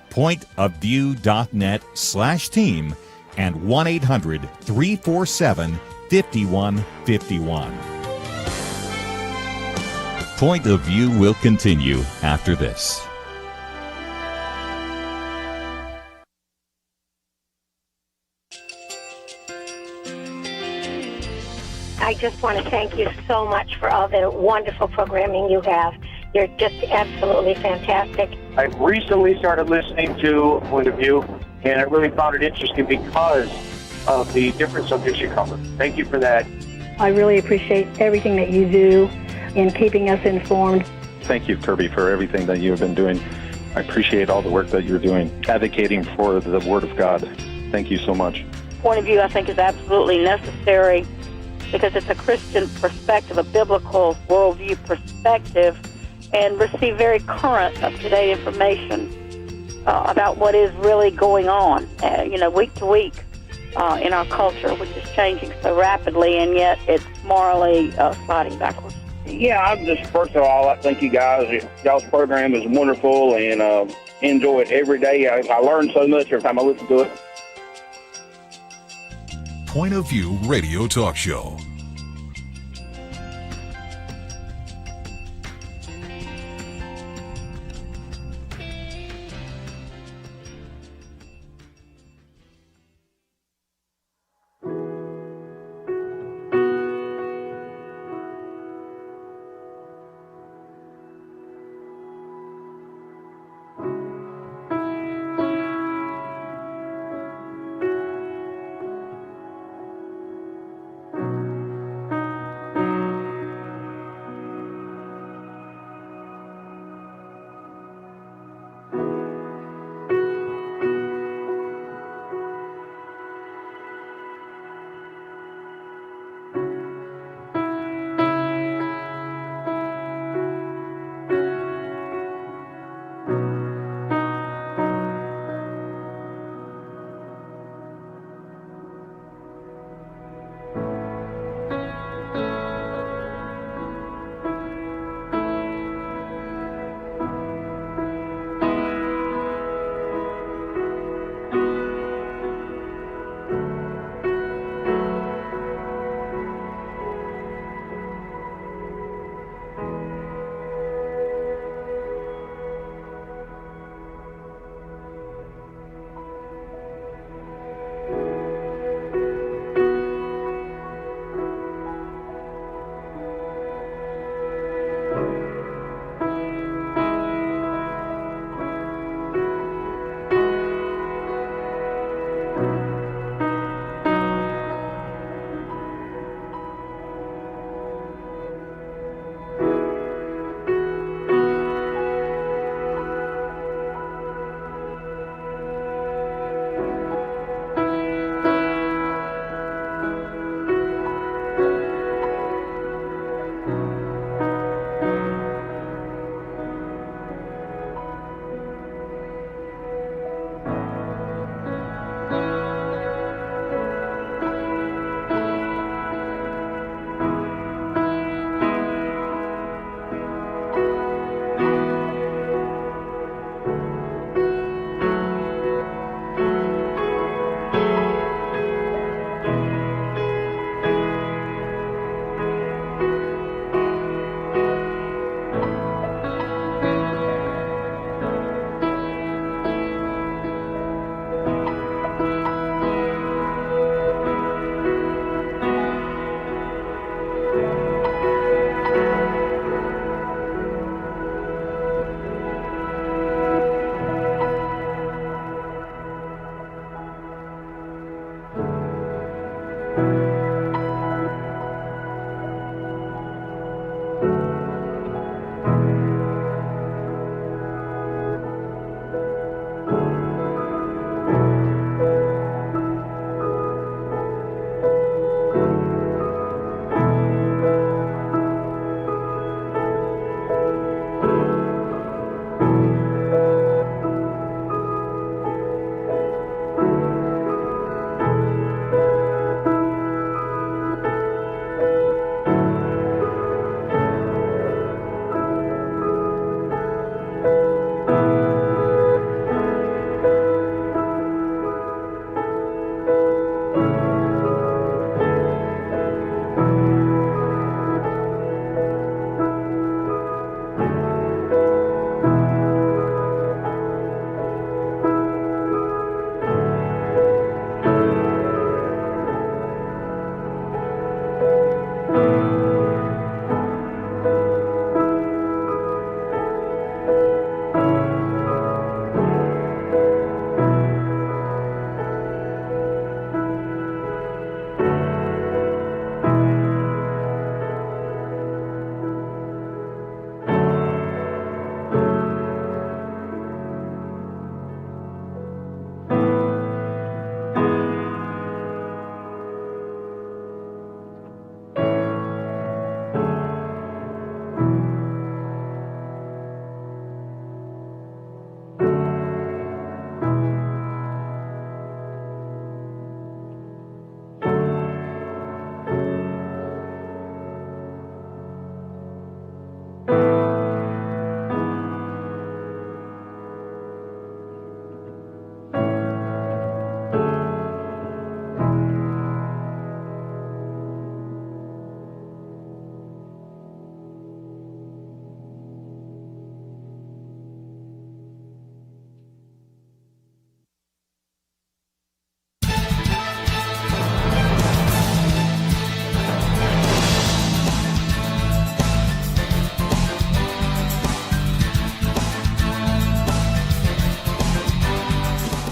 Pointofview.net/team and 1-800-347-5151. Point of View will continue after this. I just want to thank you so much for all the wonderful programming you have. You're just absolutely fantastic. I recently started listening to Point of View, and I really found it interesting because of the different subjects you cover. Thank you for that. I really appreciate everything that you do in keeping us informed. Thank you, Kirby, for everything that you have been doing. I appreciate all the work that you're doing, advocating for the Word of God. Thank you so much. Point of View, I think, is absolutely necessary because it's a Christian perspective, a biblical worldview perspective, and receive very current, up-to-date information about what is really going on, week to week. in our culture, which is changing so rapidly, and yet it's morally sliding backwards. Yeah, I'm just, first of all, I thank you guys. Y'all's program is wonderful, and enjoy it every day. I learn so much every time I listen to it. Point of View Radio Talk Show.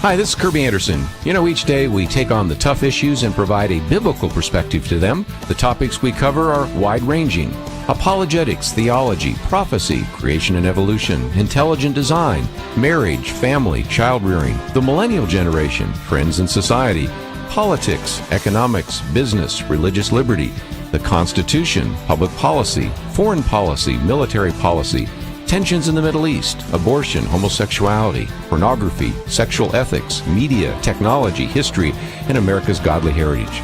Hi, this is Kirby Anderson. Each day we take on the tough issues and provide a biblical perspective to them. The topics we cover are wide-ranging. Apologetics, theology, prophecy, creation and evolution, intelligent design, marriage, family, child-rearing, the millennial generation, friends and society, politics, economics, business, religious liberty, the Constitution, public policy, foreign policy, military policy, tensions in the Middle East, abortion, homosexuality, pornography, sexual ethics, media, technology, history, and America's godly heritage.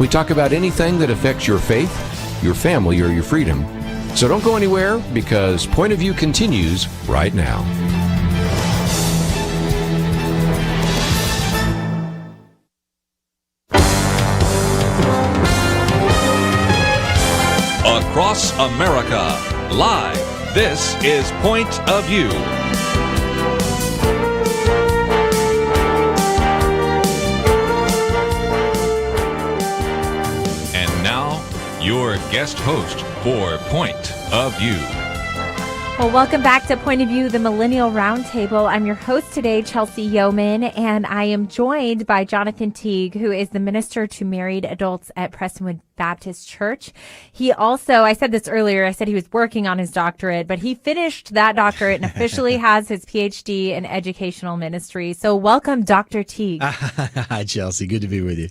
We talk about anything that affects your faith, your family, or your freedom. So don't go anywhere, because Point of View continues right now. Across America, live. This is Point of View. And now, your guest host for Point of View. Well, welcome back to Point of View, the Millennial Roundtable. I'm your host today, Chelsey Youman, and I am joined by Jonathan Teague, who is the minister to married adults at Prestonwood Baptist Church. He also, I said this earlier, I said he was working on his doctorate, but he finished that doctorate and officially has his PhD in educational ministry. So welcome, Dr. Teague. Hi, Chelsey. Good to be with you.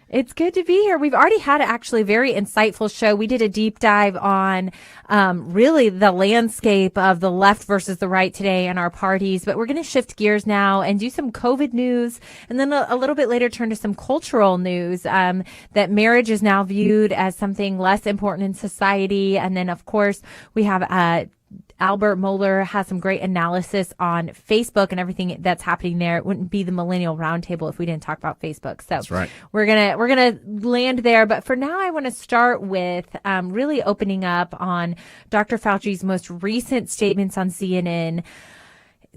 It's good to be here. We've already had actually a very insightful show. We did a deep dive on really the landscape of the left versus the right today in our parties. But we're going to shift gears now and do some COVID news. And then a little bit later turn to some cultural news that marriage is now viewed as something less important in society. And then, of course, we have Albert Mohler has some great analysis on Facebook and everything that's happening there. It wouldn't be the Millennial Roundtable if we didn't talk about Facebook. So that's right. We're gonna land there. But for now, I want to start with really opening up on Dr. Fauci's most recent statements on CNN.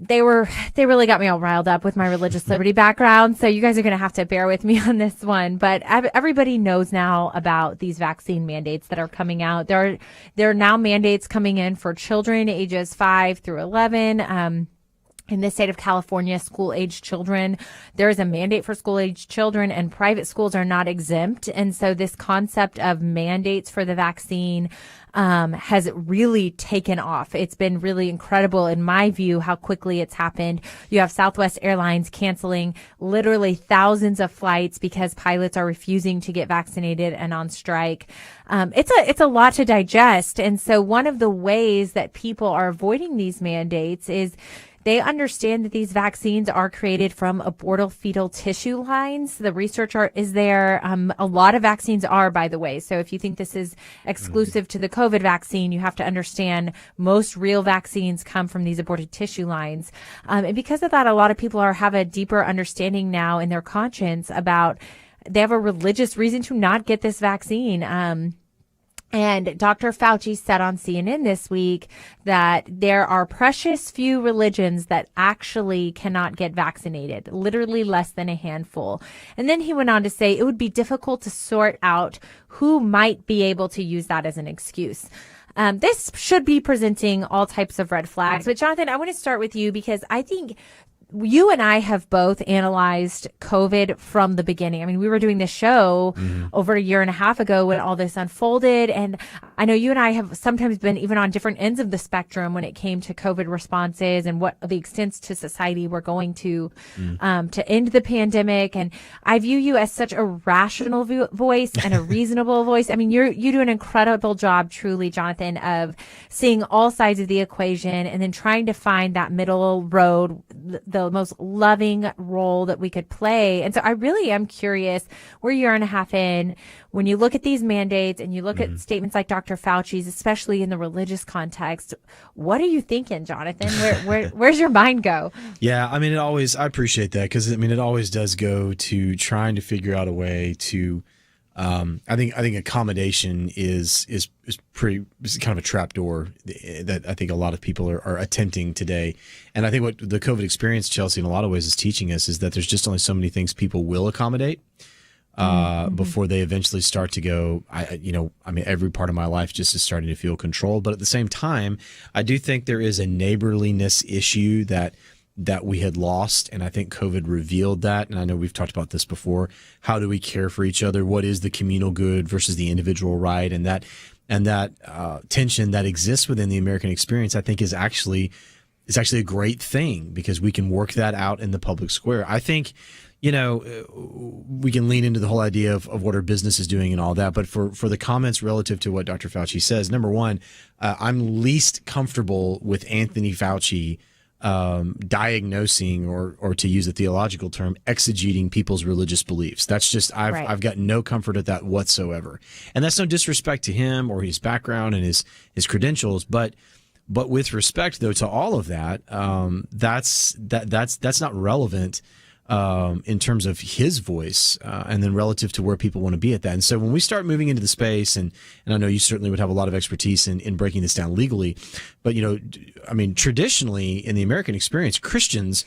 They really got me all riled up with my religious liberty background. So you guys are going to have to bear with me on this one. But everybody knows now about these vaccine mandates that are coming out. There are now mandates coming in for children ages 5 through 11. In the state of California, school-age children, there is a mandate for school-age children, and private schools are not exempt. And so this concept of mandates for the vaccine has really taken off. It's been really incredible, in my view, how quickly it's happened. You have Southwest Airlines canceling literally thousands of flights because pilots are refusing to get vaccinated and on strike. It's a lot to digest. And so one of the ways that people are avoiding these mandates is they understand that these vaccines are created from abortal fetal tissue lines. The research is there. A lot of vaccines are, by the way. So if you think this is exclusive to the COVID vaccine, you have to understand most real vaccines come from these aborted tissue lines. And because of that, a lot of people have a deeper understanding now in their conscience about they have a religious reason to not get this vaccine. And Dr. Fauci said on CNN this week that there are precious few religions that actually cannot get vaccinated, literally less than a handful. And then he went on to say it would be difficult to sort out who might be able to use that as an excuse. This should be presenting all types of red flags. But Jonathan, I want to start with you because I think you and I have both analyzed COVID from the beginning. I mean, we were doing this show over a year and a half ago when all this unfolded. And I know you and I have sometimes been even on different ends of the spectrum when it came to COVID responses and what the extents to society were going to end the pandemic. And I view you as such a rational voice and a reasonable voice. I mean, you do an incredible job, truly, Jonathan, of seeing all sides of the equation and then trying to find that middle road, the most loving role that we could play. And so I really am curious, we're a year and a half in, when you look at these mandates and you look at statements like Dr. Fauci's, especially in the religious context, what are you thinking, Jonathan? Where's your mind go? Yeah, I mean, I appreciate that because, I mean, it always does go to trying to figure out a way to, I think accommodation is kind of a trapdoor that I think a lot of people are attempting today. And I think what the COVID experience, Chelsey, in a lot of ways is teaching us is that there's just only so many things people will accommodate before they eventually start to go, I mean, every part of my life just is starting to feel controlled. But at the same time, I do think there is a neighborliness issue that that we had lost. And I think COVID revealed that. And I know we've talked about this before. How do we care for each other? What is the communal good versus the individual right? And that tension that exists within the American experience, I think is actually a great thing, because we can work that out in the public square. I think, we can lean into the whole idea of what our business is doing and all that. But for the comments relative to what Dr. Fauci says, number one, I'm least comfortable with Anthony Fauci diagnosing, or to use a theological term, exegeting people's religious beliefs. That's just, I've got no comfort at that whatsoever. And that's no disrespect to him or his background and his credentials, but with respect though to all of that, that's not relevant in terms of his voice, and then relative to where people want to be at that. And so when we start moving into the space, and I know you certainly would have a lot of expertise in breaking this down legally, but traditionally in the American experience, Christians,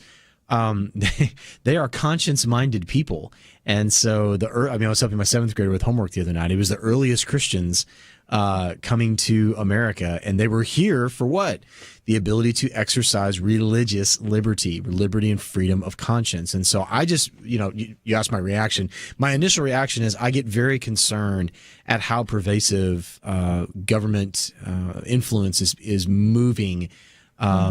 they are conscience-minded people. And so I was helping my 7th grader with homework the other night. It was the earliest Christians coming to America, and they were here for what? The ability to exercise religious liberty and freedom of conscience. And so I just, you asked my reaction. My initial reaction is I get very concerned at how pervasive government influence is moving.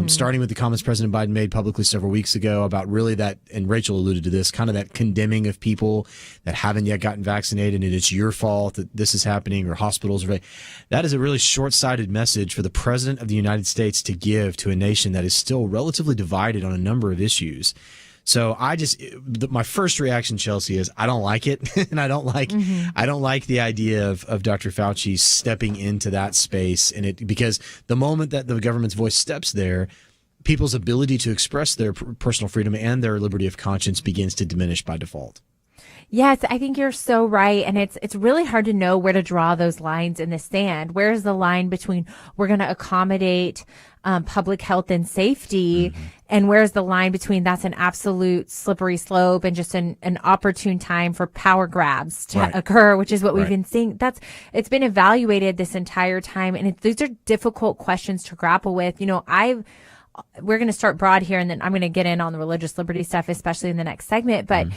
Starting with the comments President Biden made publicly several weeks ago about really that, and Rachel alluded to this, kind of that condemning of people that haven't yet gotten vaccinated, and it's your fault that this is happening, or hospitals. That is a really short-sighted message for the President of the United States to give to a nation that is still relatively divided on a number of issues. So my first reaction, Chelsey, is I don't like it, and I don't like the idea of Dr. Fauci stepping into that space, because the moment that the government's voice steps there, people's ability to express their personal freedom and their liberty of conscience begins to diminish by default. Yes, I think you're so right. And it's really hard to know where to draw those lines in the sand. Where's the line between we're going to accommodate public health and safety, and where's the line between that's an absolute slippery slope and just an opportune time for power grabs to occur, which is what we've been seeing. It's been evaluated this entire time, and these are difficult questions to grapple with. We're going to start broad here, and then I'm going to get in on the religious liberty stuff, especially in the next segment. But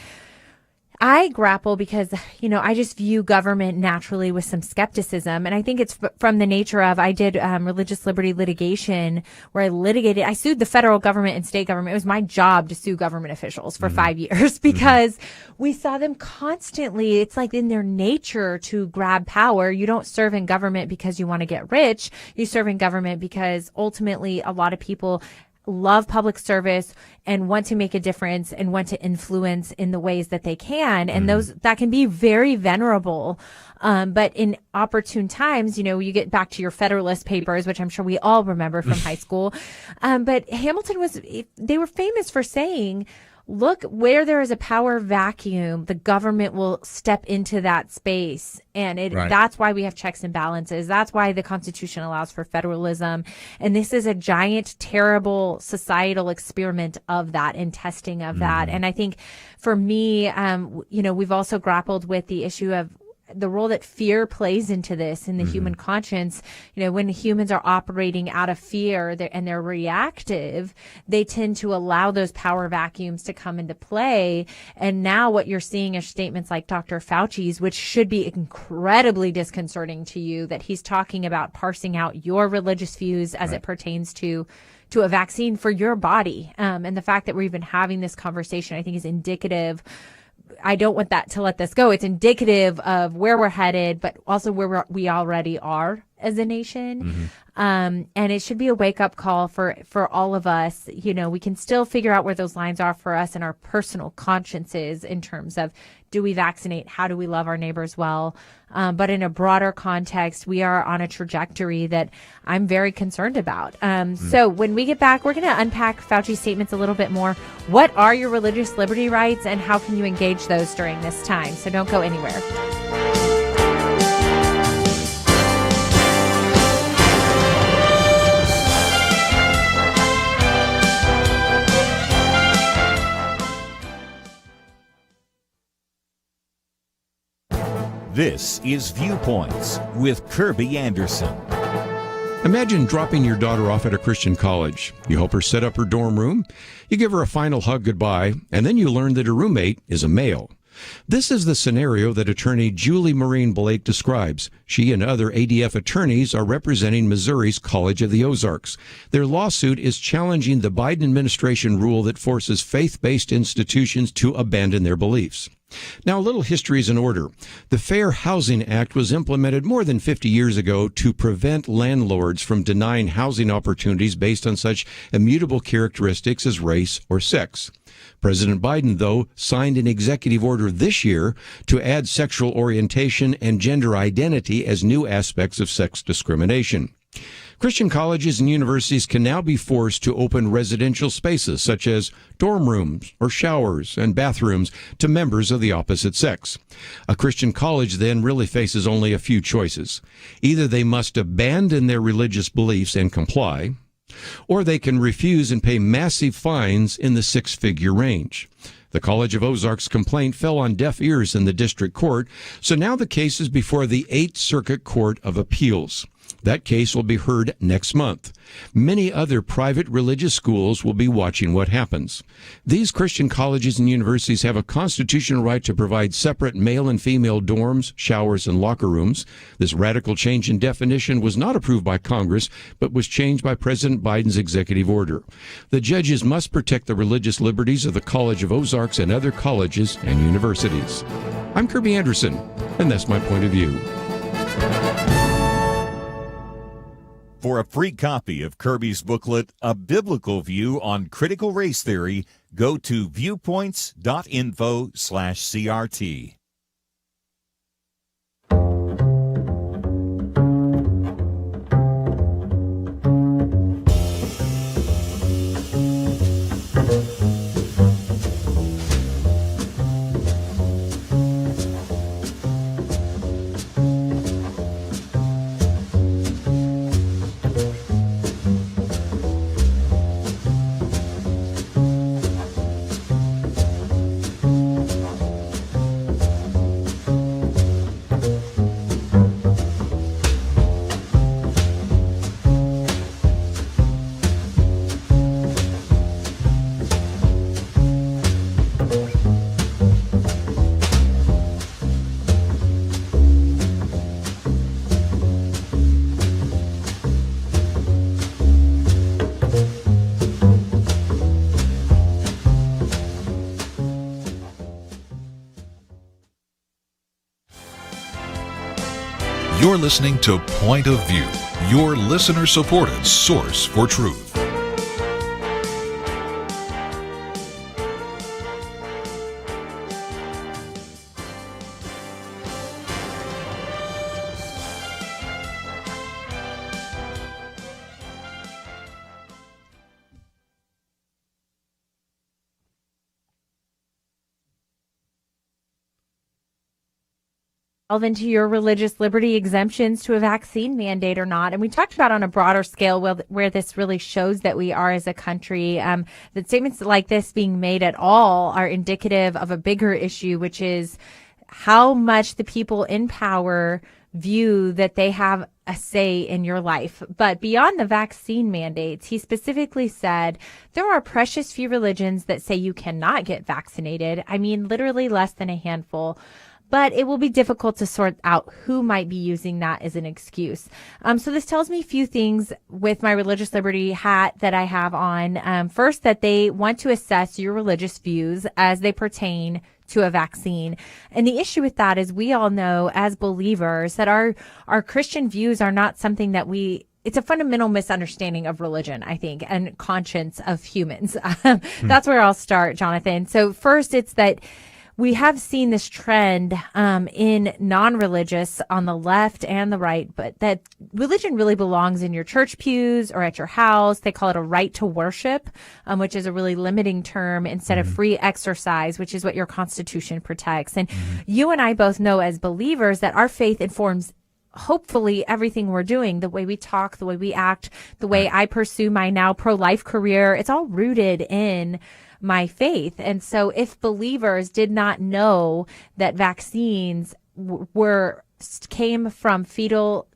I grapple because, I just view government naturally with some skepticism. And I think it's from the nature of, I did religious liberty litigation where I sued the federal government and state government. It was my job to sue government officials for 5 years because we saw them constantly. It's like in their nature to grab power. You don't serve in government because you want to get rich. You serve in government because ultimately a lot of people love public service and want to make a difference and want to influence in the ways that they can. And that can be very venerable. But in opportune times, you get back to your Federalist Papers, which I'm sure we all remember from high school. But Hamilton they were famous for saying, look, where there is a power vacuum, the government will step into that space. And that's why we have checks and balances. That's why the Constitution allows for federalism. And this is a giant, terrible societal experiment of that and testing of that. And I think for me, we've also grappled with the issue of the role that fear plays into this in the human conscience. When humans are operating out of fear and they're reactive, they tend to allow those power vacuums to come into play. And now what you're seeing are statements like Dr. Fauci's, which should be incredibly disconcerting to you, that he's talking about parsing out your religious views as it pertains to a vaccine for your body. And the fact that we're even having this conversation, I think, is indicative. I don't want that to let this go. It's indicative of where we're headed, but also where we already are as a nation. And it should be a wake-up call for all of us. We can still figure out where those lines are for us and our personal consciences in terms of, do we vaccinate? How do we love our neighbors well? But in a broader context, we are on a trajectory that I'm very concerned about. So when we get back, we're going to unpack Fauci's statements a little bit more. What are your religious liberty rights, and how can you engage those during this time? So don't go anywhere. This is Viewpoints with Kirby Anderson. Imagine dropping your daughter off at a Christian college. You help her set up her dorm room, you give her a final hug goodbye, and then you learn that her roommate is a male. This is the scenario that attorney Julie Maureen Blake describes. She and other ADF attorneys are representing Missouri's College of the Ozarks. Their lawsuit is challenging the Biden administration rule that forces faith-based institutions to abandon their beliefs. Now, a little history is in order. The Fair Housing Act was implemented more than 50 years ago to prevent landlords from denying housing opportunities based on such immutable characteristics as race or sex. President Biden, though, signed an executive order this year to add sexual orientation and gender identity as new aspects of sex discrimination. Christian colleges and universities can now be forced to open residential spaces such as dorm rooms or showers and bathrooms to members of the opposite sex. A Christian college then really faces only a few choices. Either they must abandon their religious beliefs and comply, or they can refuse and pay massive fines in the six-figure range. The College of Ozarks complaint fell on deaf ears in the district court, so now the case is before the 8th Circuit Court of Appeals. That case will be heard next month. Many other private religious schools will be watching what happens. These Christian colleges and universities have a constitutional right to provide separate male and female dorms, showers, and locker rooms. This radical change in definition was not approved by Congress, but was changed by President Biden's executive order. The judges must protect the religious liberties of the College of Ozarks and other colleges and universities. I'm Kirby Anderson, and that's my point of view. For a free copy of Kirby's booklet, A Biblical View on Critical Race Theory, go to viewpoints.info/CRT. You're listening to Point of View, your listener-supported source for truth. Delve into your religious liberty exemptions to a vaccine mandate or not. And we talked about on a broader scale where this really shows that we are as a country, that statements like this being made at all are indicative of a bigger issue, which is how much the people in power view that they have a say in your life. But beyond the vaccine mandates, he specifically said there are precious few religions that say you cannot get vaccinated. I mean, literally less than a handful. But it will be difficult to sort out who might be using that as an excuse. So this tells me a few things with my religious liberty hat that I have on. First, that they want to assess your religious views as they pertain to a vaccine. And the issue with that is we all know as believers that our Christian views are not something that it's a fundamental misunderstanding of religion, I think, and conscience of humans. That's where I'll start, Jonathan. So first, it's that we have seen this trend in non-religious on the left and the right, but that religion really belongs in your church pews or at your house. They call it a right to worship, which is a really limiting term instead of free exercise, which is what your Constitution protects. And you and I both know as believers that our faith informs hopefully everything we're doing, the way we talk, the way we act, the way I pursue my now pro-life career. It's all rooted in my faith. And so if believers did not know that vaccines came from fetal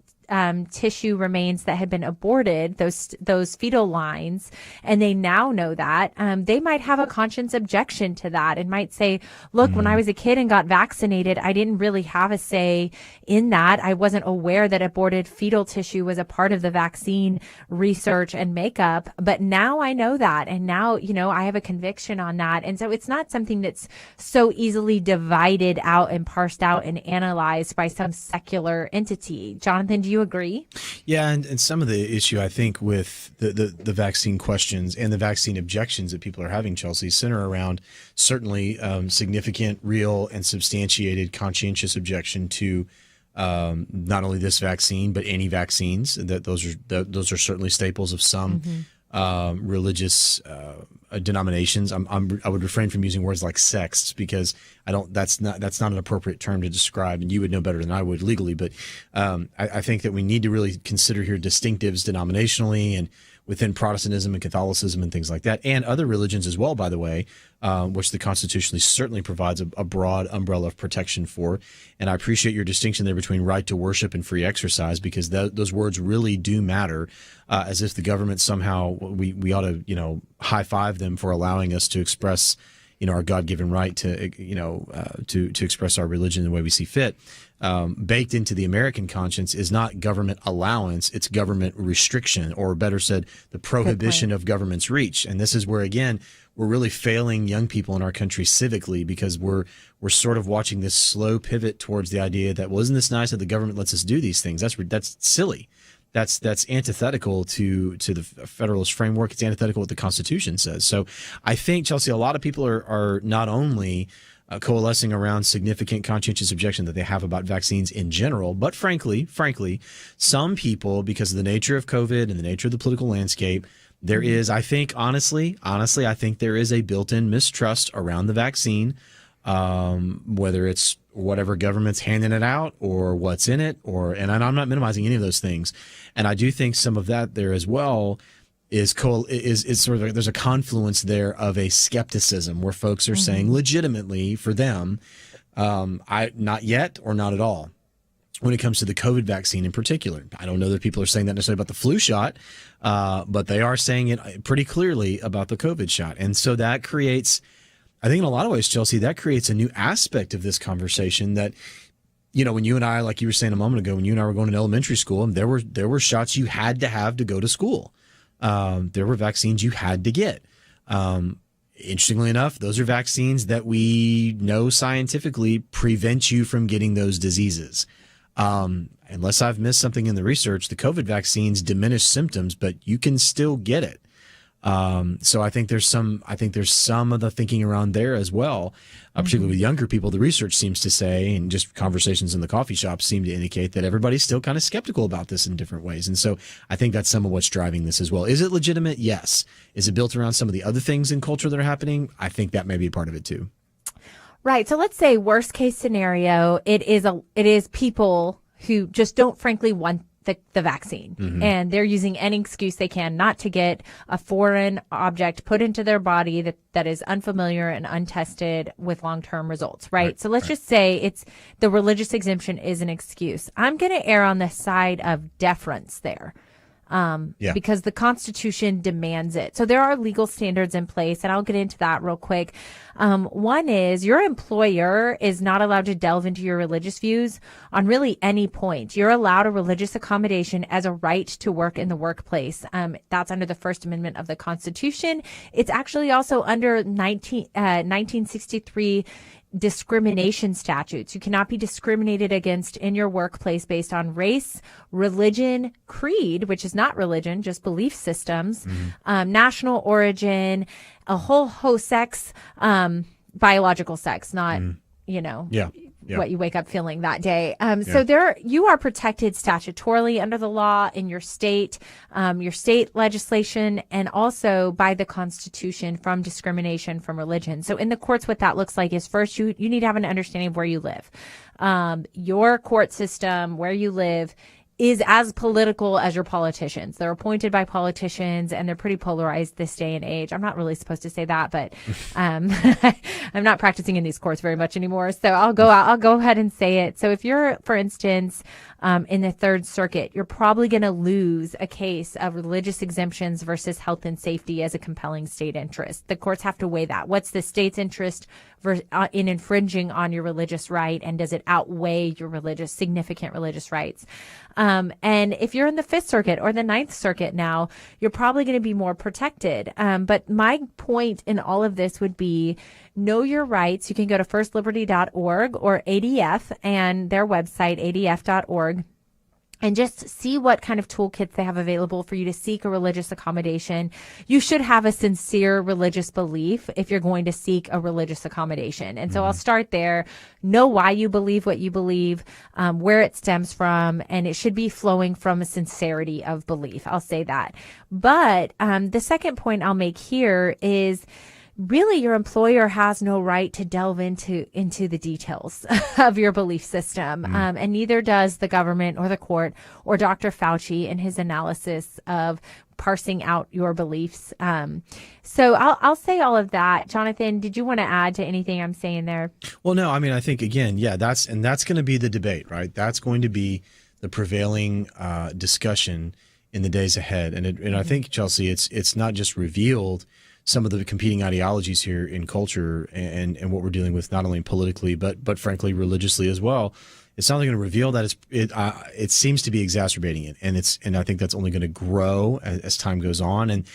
tissue remains that had been aborted, those fetal lines, and they now know that, they might have a conscience objection to that and might say, look, when I was a kid and got vaccinated, I didn't really have a say in that. I wasn't aware that aborted fetal tissue was a part of the vaccine research and makeup, but now I know that. And now, I have a conviction on that. And so it's not something that's so easily divided out and parsed out and analyzed by some secular entity. Jonathan, do you agree? Yeah, and some of the issue, I think, with the vaccine questions and the vaccine objections that people are having, Chelsey, center around certainly significant, real, and substantiated conscientious objection to not only this vaccine but any vaccines. That those are certainly staples of some religious denominations. I would refrain from using words like sects because that's not an appropriate term to describe, and you would know better than I would legally. But I think that we need to really consider here distinctives denominationally and within Protestantism and Catholicism and things like that, and other religions as well, by the way, which the Constitution certainly provides a broad umbrella of protection for. And I appreciate your distinction there between right to worship and free exercise, because those words really do matter, as if the government somehow, we ought to, high five them for allowing us to express, our God-given right to, to express our religion the way we see fit. Baked into the American conscience is not government allowance, it's government restriction, or better said, the prohibition of government's reach. And this is where, again, we're really failing young people in our country civically, because we're sort of watching this slow pivot towards the idea that, well, isn't this nice that the government lets us do these things? That's silly. That's antithetical to the Federalist framework. It's antithetical to what the Constitution says. So I think, Chelsey, a lot of people are not only coalescing around significant conscientious objection that they have about vaccines in general, but frankly, some people, because of the nature of COVID and the nature of the political landscape, there is, I think, honestly, I think there is a built-in mistrust around the vaccine, whether it's whatever government's handing it out or what's in it, and I'm not minimizing any of those things. And I do think some of that there as well is sort of there's a confluence there of a skepticism where folks are saying legitimately for them, not yet or not at all. When it comes to the COVID vaccine in particular, I don't know that people are saying that necessarily about the flu shot, but they are saying it pretty clearly about the COVID shot. And so that creates, I think in a lot of ways, Chelsey, that creates a new aspect of this conversation that, when you and I, like you were saying a moment ago, when you and I were going to elementary school, and there were shots you had to have to go to school. There were vaccines you had to get. Interestingly enough, those are vaccines that we know scientifically prevent you from getting those diseases. Unless I've missed something in the research, the COVID vaccines diminish symptoms, but you can still get it. So I think there's some of the thinking around there as well, particularly with younger people. The research seems to say, and just conversations in the coffee shop seem to indicate that everybody's still kind of skeptical about this in different ways. And so I think that's some of what's driving this as well. Is it legitimate? Yes. Is it built around some of the other things in culture that are happening? I think that may be a part of it too. Right. So let's say worst case scenario, it is people who just don't frankly want the vaccine, and they're using any excuse they can not to get a foreign object put into their body that is unfamiliar and untested with long-term results. Right. So let's just say it's the religious exemption is an excuse. I'm going to err on the side of deference there. Because the Constitution demands it. So there are legal standards in place, and I'll get into that real quick. One is your employer is not allowed to delve into your religious views on really any point. You're allowed a religious accommodation as a right to work in the workplace. That's under the First Amendment of the Constitution. It's actually also under 1963 discrimination statutes. You cannot be discriminated against in your workplace based on race, religion, creed, which is not religion, just belief systems, national origin, a whole host sex, biological sex, not, what you wake up feeling that day. So you are protected statutorily under the law in your state legislation, and also by the Constitution from discrimination from religion. So in the courts, what that looks like is first, you need to have an understanding of where you live. Your court system, where you live, is as political as your politicians. They're appointed by politicians, and they're pretty polarized this day and age. I'm not really supposed to say that, but I'm not practicing in these courts very much anymore. So I'll go ahead and say it. So if you're, for instance, in the Third Circuit, you're probably going to lose a case of religious exemptions versus health and safety as a compelling state interest. The courts have to weigh that. What's the state's interest in infringing on your religious right, and does it outweigh your significant religious rights? And if you're in the Fifth Circuit or the Ninth Circuit now, you're probably going to be more protected. But my point in all of this would be know your rights. You can go to firstliberty.org or ADF and their website, adf.org. And just see what kind of toolkits they have available for you to seek a religious accommodation. You should have a sincere religious belief if you're going to seek a religious accommodation. And so I'll start there. Know why you believe what you believe, where it stems from, and it should be flowing from a sincerity of belief. I'll say that. But the second point I'll make here is really your employer has no right to delve into the details of your belief system. And neither does the government or the court or Dr. Fauci in his analysis of parsing out your beliefs. So I'll say all of that. Jonathan, did you want to add to anything I'm saying there? Well, no, I mean, I think, again, yeah, that's going to be the debate, right? That's going to be the prevailing discussion in the days ahead. And I think, Chelsey, it's not just revealed some of the competing ideologies here in culture and what we're dealing with, not only politically, but frankly, religiously as well. It's not only going to reveal that it seems to be exacerbating it. And I think that's only going to grow as time goes on. And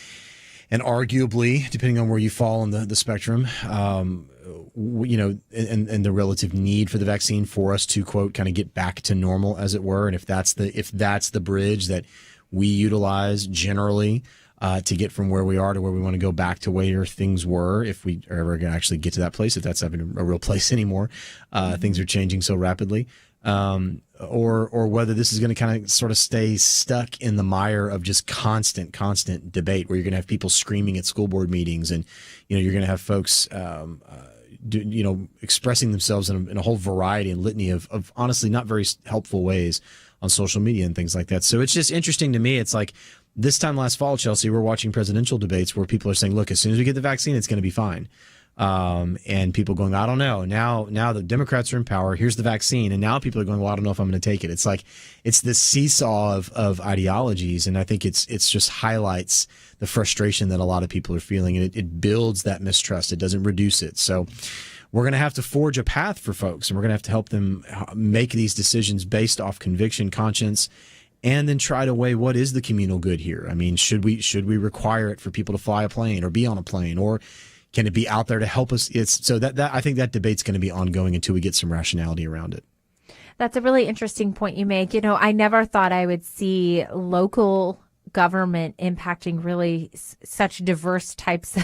arguably, depending on where you fall on the spectrum, and the relative need for the vaccine for us to, quote, kind of get back to normal, as it were. And if that's the bridge that we utilize generally, to get from where we are to where we want to go back to where things were, if we are ever going to actually get to that place, if that's having a real place anymore. Things are changing so rapidly. Or whether this is going to kind of sort of stay stuck in the mire of just constant debate, where you're going to have people screaming at school board meetings, and you're going to have folks expressing themselves in a whole variety and litany of honestly not very helpful ways on social media and things like that. So it's just interesting to me. It's like this time last fall, Chelsey, we're watching presidential debates where people are saying, look, as soon as we get the vaccine, it's going to be fine. And people going, I don't know. Now the Democrats are in power. Here's the vaccine. And now people are going, well, I don't know if I'm going to take it. It's like, it's this seesaw of ideologies. And I think it's just highlights the frustration that a lot of people are feeling. And it builds that mistrust. It doesn't reduce it. So we're going to have to forge a path for folks, and we're going to have to help them make these decisions based off conviction, conscience, and then try to weigh what is the communal good here. I mean, should we require it for people to fly a plane or be on a plane, or can it be out there to help us? So that I think that debate's going to be ongoing until we get some rationality around it. That's a really interesting point you make. I never thought I would see local government impacting really such diverse types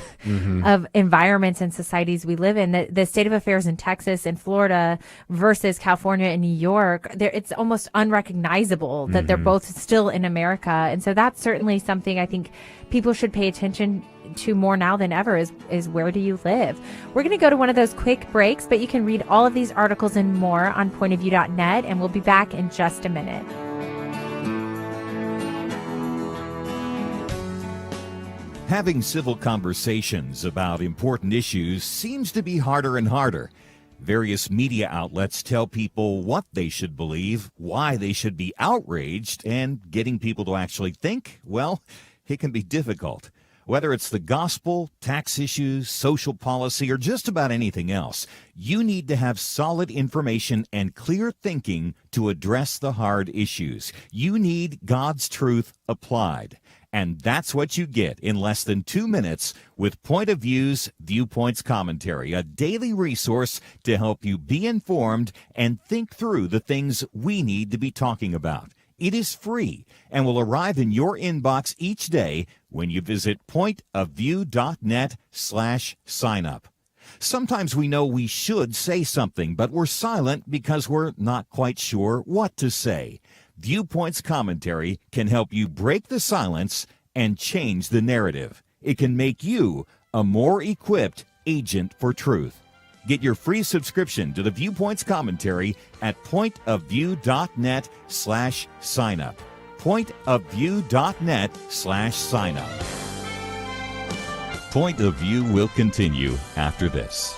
of environments and societies we live in. The state of affairs in Texas and Florida versus California and New York, it's almost unrecognizable that they're both still in America. And so that's certainly something I think people should pay attention to more now than ever is where do you live? We're going to go to one of those quick breaks, but you can read all of these articles and more on pointofview.net, and we'll be back in just a minute. Having civil conversations about important issues seems to be harder and harder. Various media outlets tell people what they should believe, why they should be outraged, and getting people to actually think, well, it can be difficult. Whether it's the gospel, tax issues, social policy, or just about anything else, you need to have solid information and clear thinking to address the hard issues. You need God's truth applied. And that's what you get in less than 2 minutes with Point of View's Viewpoints Commentary, a daily resource to help you be informed and think through the things we need to be talking about. It is free and will arrive in your inbox each day when you visit pointofview.net/signup. Sometimes we know we should say something, but we're silent because we're not quite sure what to say. Viewpoints Commentary can help you break the silence and change the narrative. It can make you a more equipped agent for truth. Get your free subscription to the Viewpoints commentary at pointofview.net/signup. Pointofview.net/signup. Point of View will continue after this.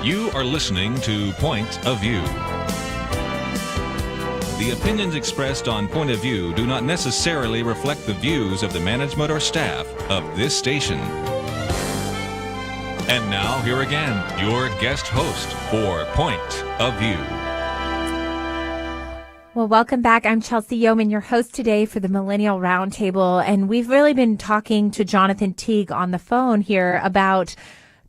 You are listening to Point of View. The opinions expressed on Point of View do not necessarily reflect the views of the management or staff of this station. And now, here again, your guest host for Point of View. Well, welcome back. I'm Chelsey Youman, your host today for the Millennial Roundtable. And we've really been talking to Jonathan Teague on the phone here about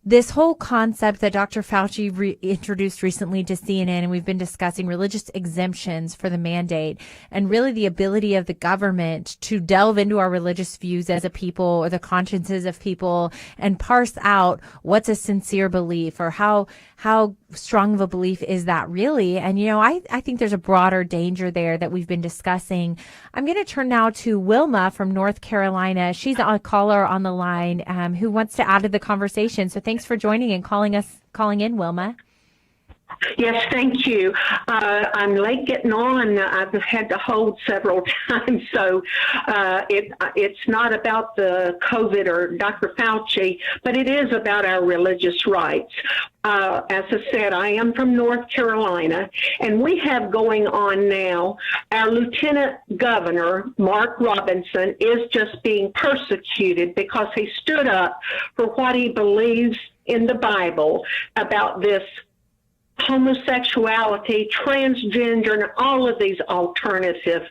this whole concept that Dr. Fauci introduced recently to CNN, and we've been discussing religious exemptions for the mandate, and really the ability of the government to delve into our religious views as a people or the consciences of people and parse out what's a sincere belief or how strong of a belief is that really. And, I think there's a broader danger there that we've been discussing. I'm going to turn now to Wilma from North Carolina. She's a caller on the line who wants to add to the conversation. So thanks for joining and calling in, Wilma. Yes, thank you. I'm late getting on. I've had to hold several times, so it's not about the COVID or Dr. Fauci, but it is about our religious rights. As I said, I am from North Carolina, and we have going on now, our Lieutenant Governor, Mark Robinson, is just being persecuted because he stood up for what he believes in the Bible about this homosexuality, transgender, and all of these alternative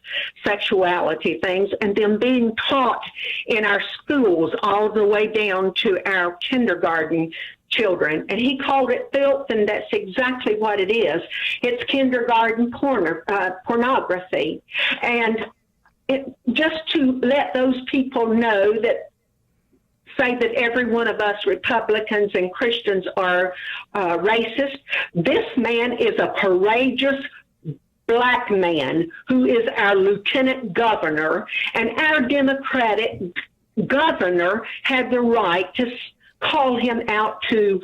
sexuality things, and them being taught in our schools all the way down to our kindergarten children. And he called it filth, and that's exactly what it is. It's kindergarten pornography. And just to let those people know that say that every one of us Republicans and Christians are racist. This man is a courageous black man who is our lieutenant governor, and our Democratic governor had the right to call him out to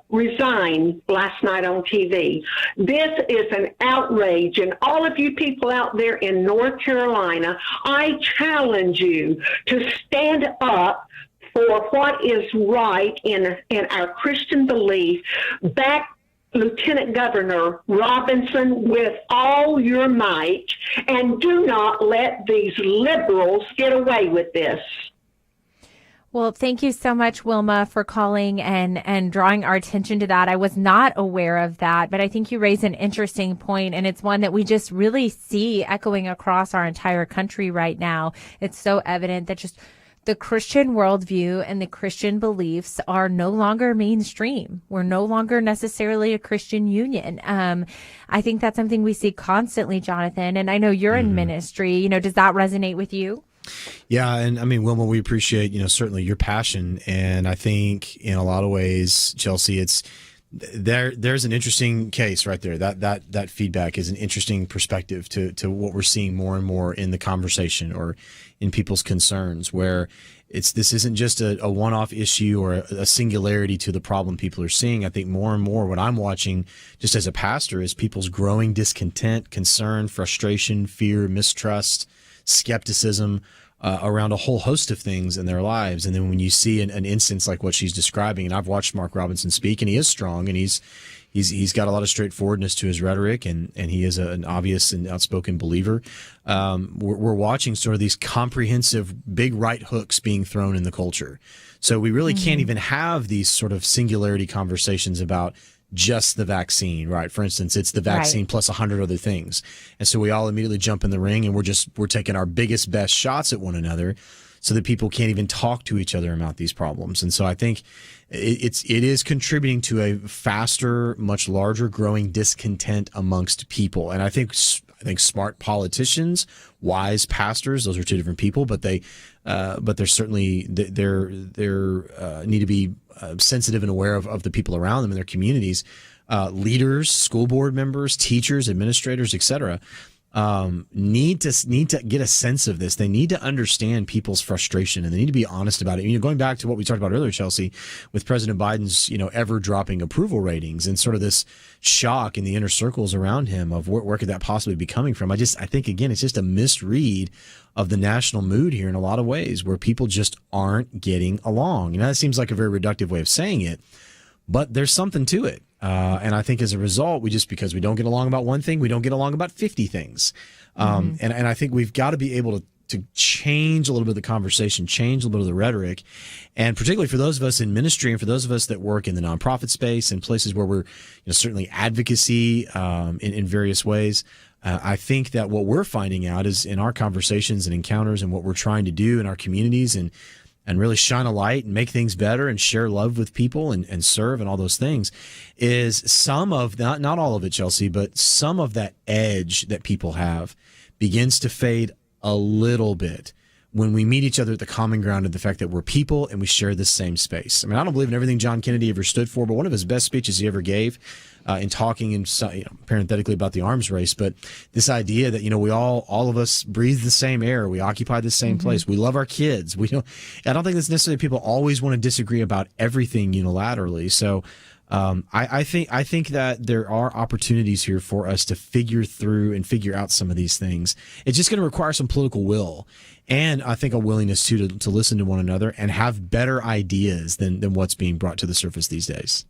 resign last night on TV. This is an outrage, and all of you people out there in North Carolina, I challenge you to stand up for what is right in our Christian belief. Back Lieutenant Governor Robinson with all your might, and do not let these liberals get away with this. Well, thank you so much, Wilma, for calling and drawing our attention to that. I was not aware of that, but I think you raise an interesting point, and it's one that we just really see echoing across our entire country right now. It's so evident that just the Christian worldview and the Christian beliefs are no longer mainstream. We're no longer necessarily a Christian union. I think that's something we see constantly, Jonathan, and I know you're in ministry. Does that resonate with you? Yeah, and I mean, Wilma, we appreciate, certainly your passion, and I think in a lot of ways, Chelsey, there's an interesting case right there. That feedback is an interesting perspective to what we're seeing more and more in the conversation or in people's concerns, where this isn't just a one-off issue or a singularity to the problem people are seeing. I think more and more what I'm watching just as a pastor is people's growing discontent, concern, frustration, fear, mistrust, skepticism around a whole host of things in their lives. And then when you see an instance like what she's describing, and I've watched Mark Robinson speak, and he is strong, and he's got a lot of straightforwardness to his rhetoric, and he is an obvious and outspoken believer. We're watching sort of these comprehensive big right hooks being thrown in the culture. So we really can't even have these sort of singularity conversations about just the vaccine, right? For instance, it's the vaccine plus 100 other things. And so we all immediately jump in the ring, and we're taking our biggest, best shots at one another so that people can't even talk to each other about these problems. And so I think it is contributing to a faster, much larger growing discontent amongst people. And I think smart politicians, wise pastors, those are two different people, but they're certainly they're need to be sensitive and aware of the people around them in their communities. Leaders, school board members, teachers, administrators, etc. Need to get a sense of this. They need to understand people's frustration, and they need to be honest about it. Going back to what we talked about earlier, Chelsey, with President Biden's ever dropping approval ratings and sort of this shock in the inner circles around him of where could that possibly be coming from. I think again it's just a misread of the national mood here in a lot of ways, where people just aren't getting along. And that seems like a very reductive way of saying it, but there's something to it. And I think as a result, because we don't get along about one thing, we don't get along about 50 things. And I think we've got to be able to change a little bit of the conversation, change a little bit of the rhetoric. And particularly for those of us in ministry and for those of us that work in the nonprofit space and places where we're certainly advocacy in various ways. I think that what we're finding out is in our conversations and encounters and what we're trying to do in our communities and and really shine a light and make things better and share love with people and serve and all those things, is some of, not all of it, Chelsey, but some of that edge that people have begins to fade a little bit when we meet each other at the common ground of the fact that we're people and we share the same space. I mean, I don't believe in everything John Kennedy ever stood for, but one of his best speeches he ever gave in talking and parenthetically about the arms race, but this idea that, we all of us breathe the same air, we occupy the same place, we love our kids. I don't think that's necessarily people always want to disagree about everything unilaterally. So I think that there are opportunities here for us to figure through and figure out some of these things. It's just going to require some political will, and I think a willingness to listen to one another and have better ideas than what's being brought to the surface these days.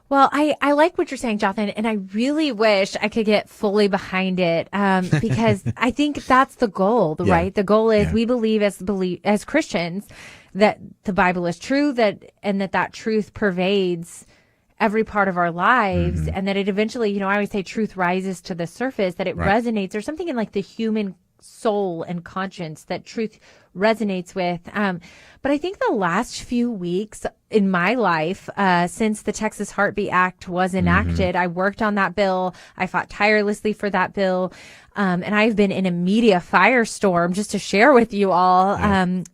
Well, I like what you're saying, Jonathan, and I really wish I could get fully behind it because I think that's the goal, right? The goal is we believe as Christians that the Bible is true, and that truth pervades every part of our lives, and that it eventually, I always say truth rises to the surface, that it resonates. There's something in like the human soul and conscience that truth resonates with. But I think the last few weeks in my life, since the Texas Heartbeat Act was enacted, I worked on that bill. I fought tirelessly for that bill. And I've been in a media firestorm, just to share with you all,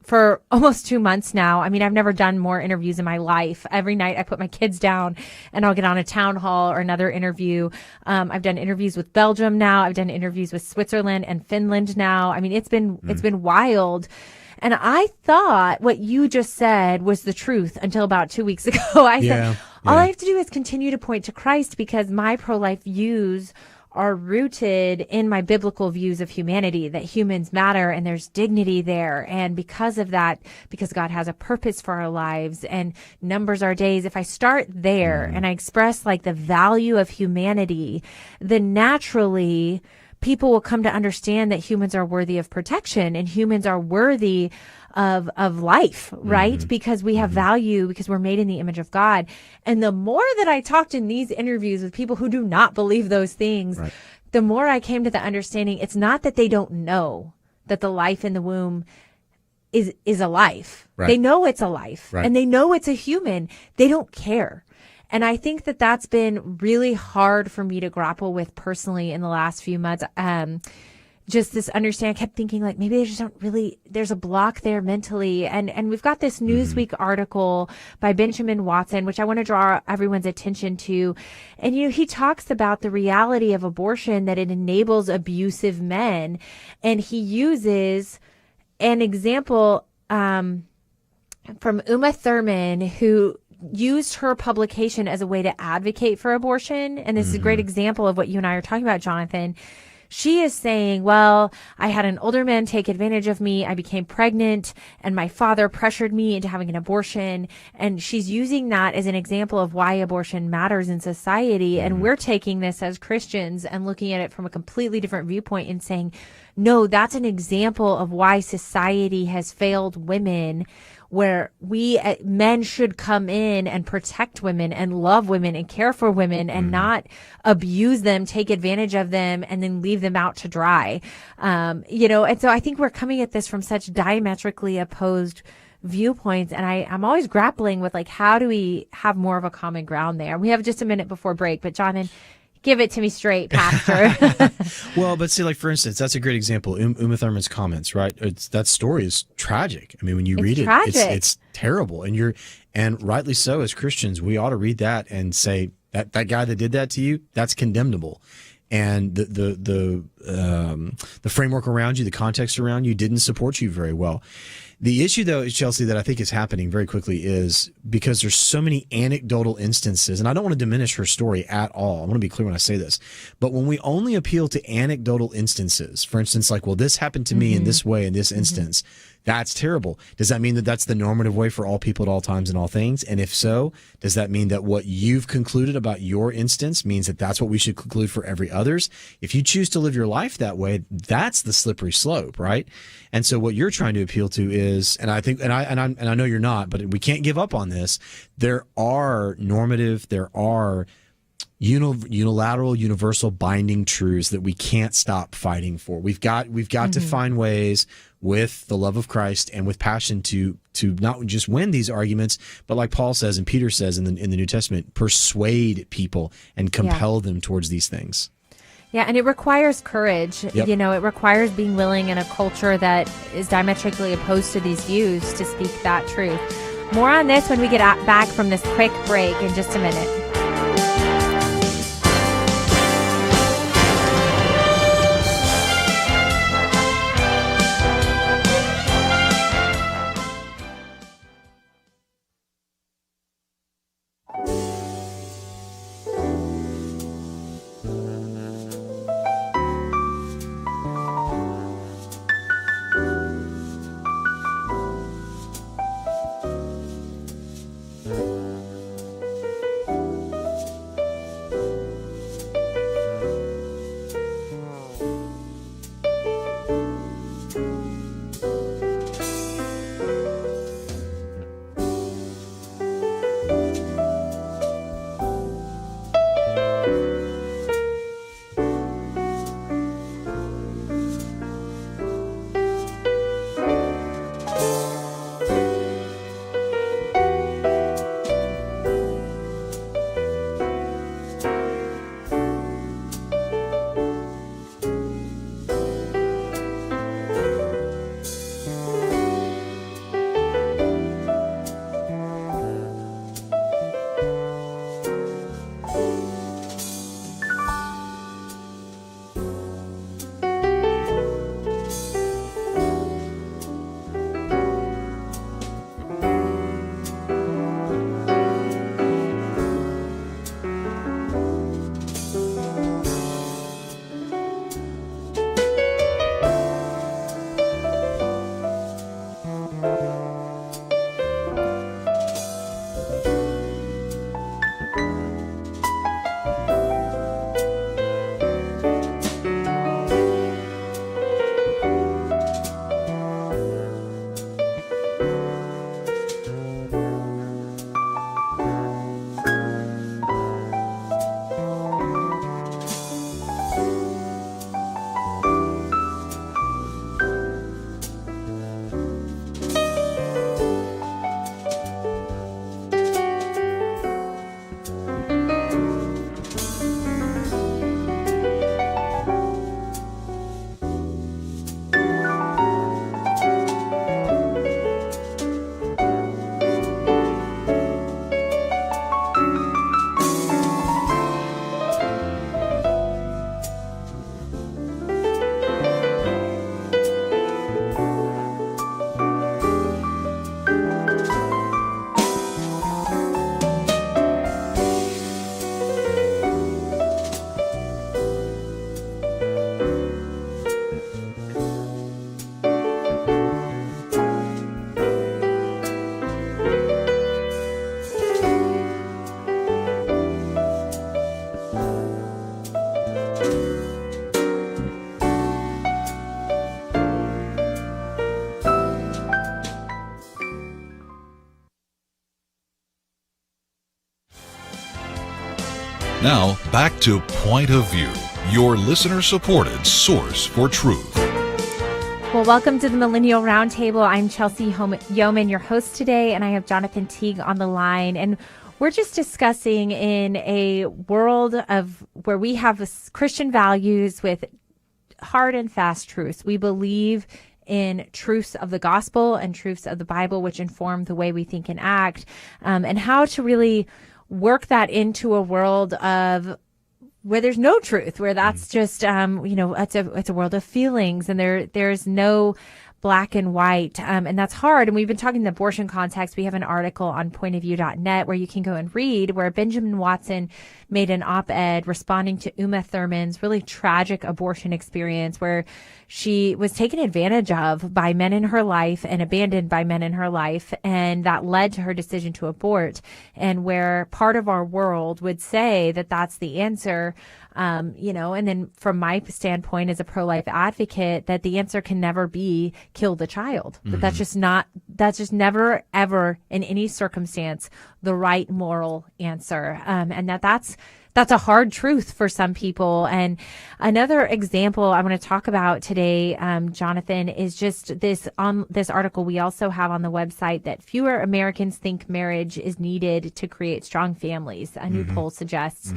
for almost 2 months now. I mean, I've never done more interviews in my life. Every night I put my kids down and I'll get on a town hall or another interview. I've done interviews with Belgium now. I've done interviews with Switzerland and Finland now. I mean, it's been wild. And I thought what you just said was the truth until about 2 weeks ago. I said, all I have to do is continue to point to Christ, because my pro-life views are rooted in my biblical views of humanity, that humans matter and there's dignity there. And because of that, because God has a purpose for our lives and numbers our days, if I start there and I express like the value of humanity, then naturally people will come to understand that humans are worthy of protection and humans are worthy of life, right? Because we have value, because we're made in the image of God. And the more that I talked in these interviews with people who do not believe those things, the more I came to the understanding it's not that they don't know that the life in the womb is a life. They know it's a life and they know it's a human. They don't care. And I think that that's been really hard for me to grapple with personally in the last few months. Just this understanding, I kept thinking like maybe they just don't really, there's a block there mentally. And we've got this Newsweek article by Benjamin Watson, which I want to draw everyone's attention to. And, he talks about the reality of abortion, that it enables abusive men. And he uses an example from Uma Thurman, who used her publication as a way to advocate for abortion. And this is a great example of what you and I are talking about, Jonathan. She is saying, well, I had an older man take advantage of me. I became pregnant and my father pressured me into having an abortion. And she's using that as an example of why abortion matters in society. And we're taking this as Christians and looking at it from a completely different viewpoint and saying, no, that's an example of why society has failed women, where men should come in and protect women and love women and care for women and not abuse them, take advantage of them, and then leave them out to dry. And so I think we're coming at this from such diametrically opposed viewpoints. And I'm always grappling with like, how do we have more of a common ground there? We have just a minute before break, but Jonathan, give it to me straight, Pastor. Well, but see, like, for instance, that's a great example. Uma Thurman's comments, right? That story is tragic. I mean, when you read it, it's terrible. And rightly so, as Christians, we ought to read that and say that guy that did that to you, that's condemnable. And the framework around you, the context around you didn't support you very well. The issue, though, Chelsey, that I think is happening very quickly is because there's so many anecdotal instances, and I don't want to diminish her story at all. I want to be clear when I say this. But when we only appeal to anecdotal instances, for instance, like, well, this happened to me in this way, in this instance, that's terrible. Does that mean that that's the normative way for all people at all times and all things? And if so, does that mean that what you've concluded about your instance means that that's what we should conclude for every others? If you choose to live your life that way, that's the slippery slope, right? And so what you're trying to appeal to is, and I think, and I know you're not, but we can't give up on this. There are normative, there are unilateral, universal, binding truths that we can't stop fighting for. We've got to find ways with the love of Christ and with passion to not just win these arguments, but like Paul says and Peter says in the New Testament, persuade people and compel them towards these things. Yeah, and it requires courage. Yep. You know, it requires being willing in a culture that is diametrically opposed to these views to speak that truth. More on this when we get back from this quick break in just a minute. Now, back to Point of View, your listener-supported source for truth. Well, welcome to the Millennial Roundtable. I'm Chelsey Youman, your host today, and I have Jonathan Teague on the line. And we're just discussing in a world of where we have Christian values with hard and fast truths. We believe in truths of the gospel and truths of the Bible, which inform the way we think and act, and how to really work that into a world of where there's no truth, where that's just, it's a world of feelings, and there's no black and white. And that's hard. And we've been talking in the abortion context. We have an article on pointofview.net where you can go and read, where Benjamin Watson made an op-ed responding to Uma Thurman's really tragic abortion experience, where she was taken advantage of by men in her life and abandoned by men in her life. And that led to her decision to abort. And where part of our world would say that that's the answer, and then from my standpoint as a pro-life advocate, that the answer can never be kill the child. Mm-hmm. That's just never, ever in any circumstance, the right moral answer. And that's that's a hard truth for some people. And another example I want to talk about today, Jonathan, is just this on this article we also have on the website that fewer Americans think marriage is needed to create strong families. A new poll suggests.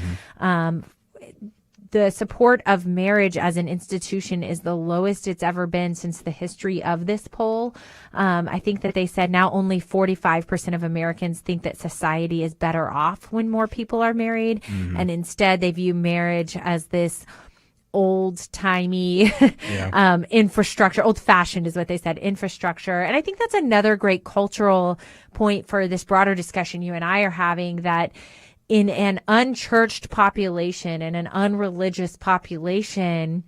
The support of marriage as an institution is the lowest it's ever been since the history of this poll. I think that they said now only 45% of Americans think that society is better off when more people are married. And instead they view marriage as this old-timey infrastructure. Old-fashioned is what they said, infrastructure. And I think that's another great cultural point for this broader discussion you and I are having, that in an unchurched population and an unreligious population,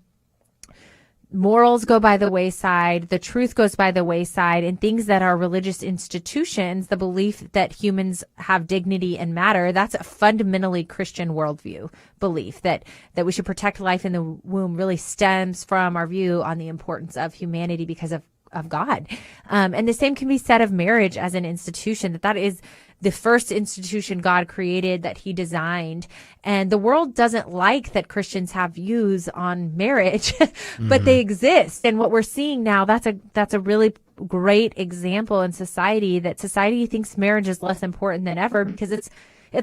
morals go by the wayside, the truth goes by the wayside, and things that are religious institutions, the belief that humans have dignity and matter, that's a fundamentally Christian worldview belief that we should protect life in the womb really stems from our view on the importance of humanity because of God. And the same can be said of marriage as an institution, that is the first institution God created, that he designed. And the world doesn't like that Christians have views on marriage, but they exist. And what we're seeing now, that's a really great example in society, that society thinks marriage is less important than ever because it's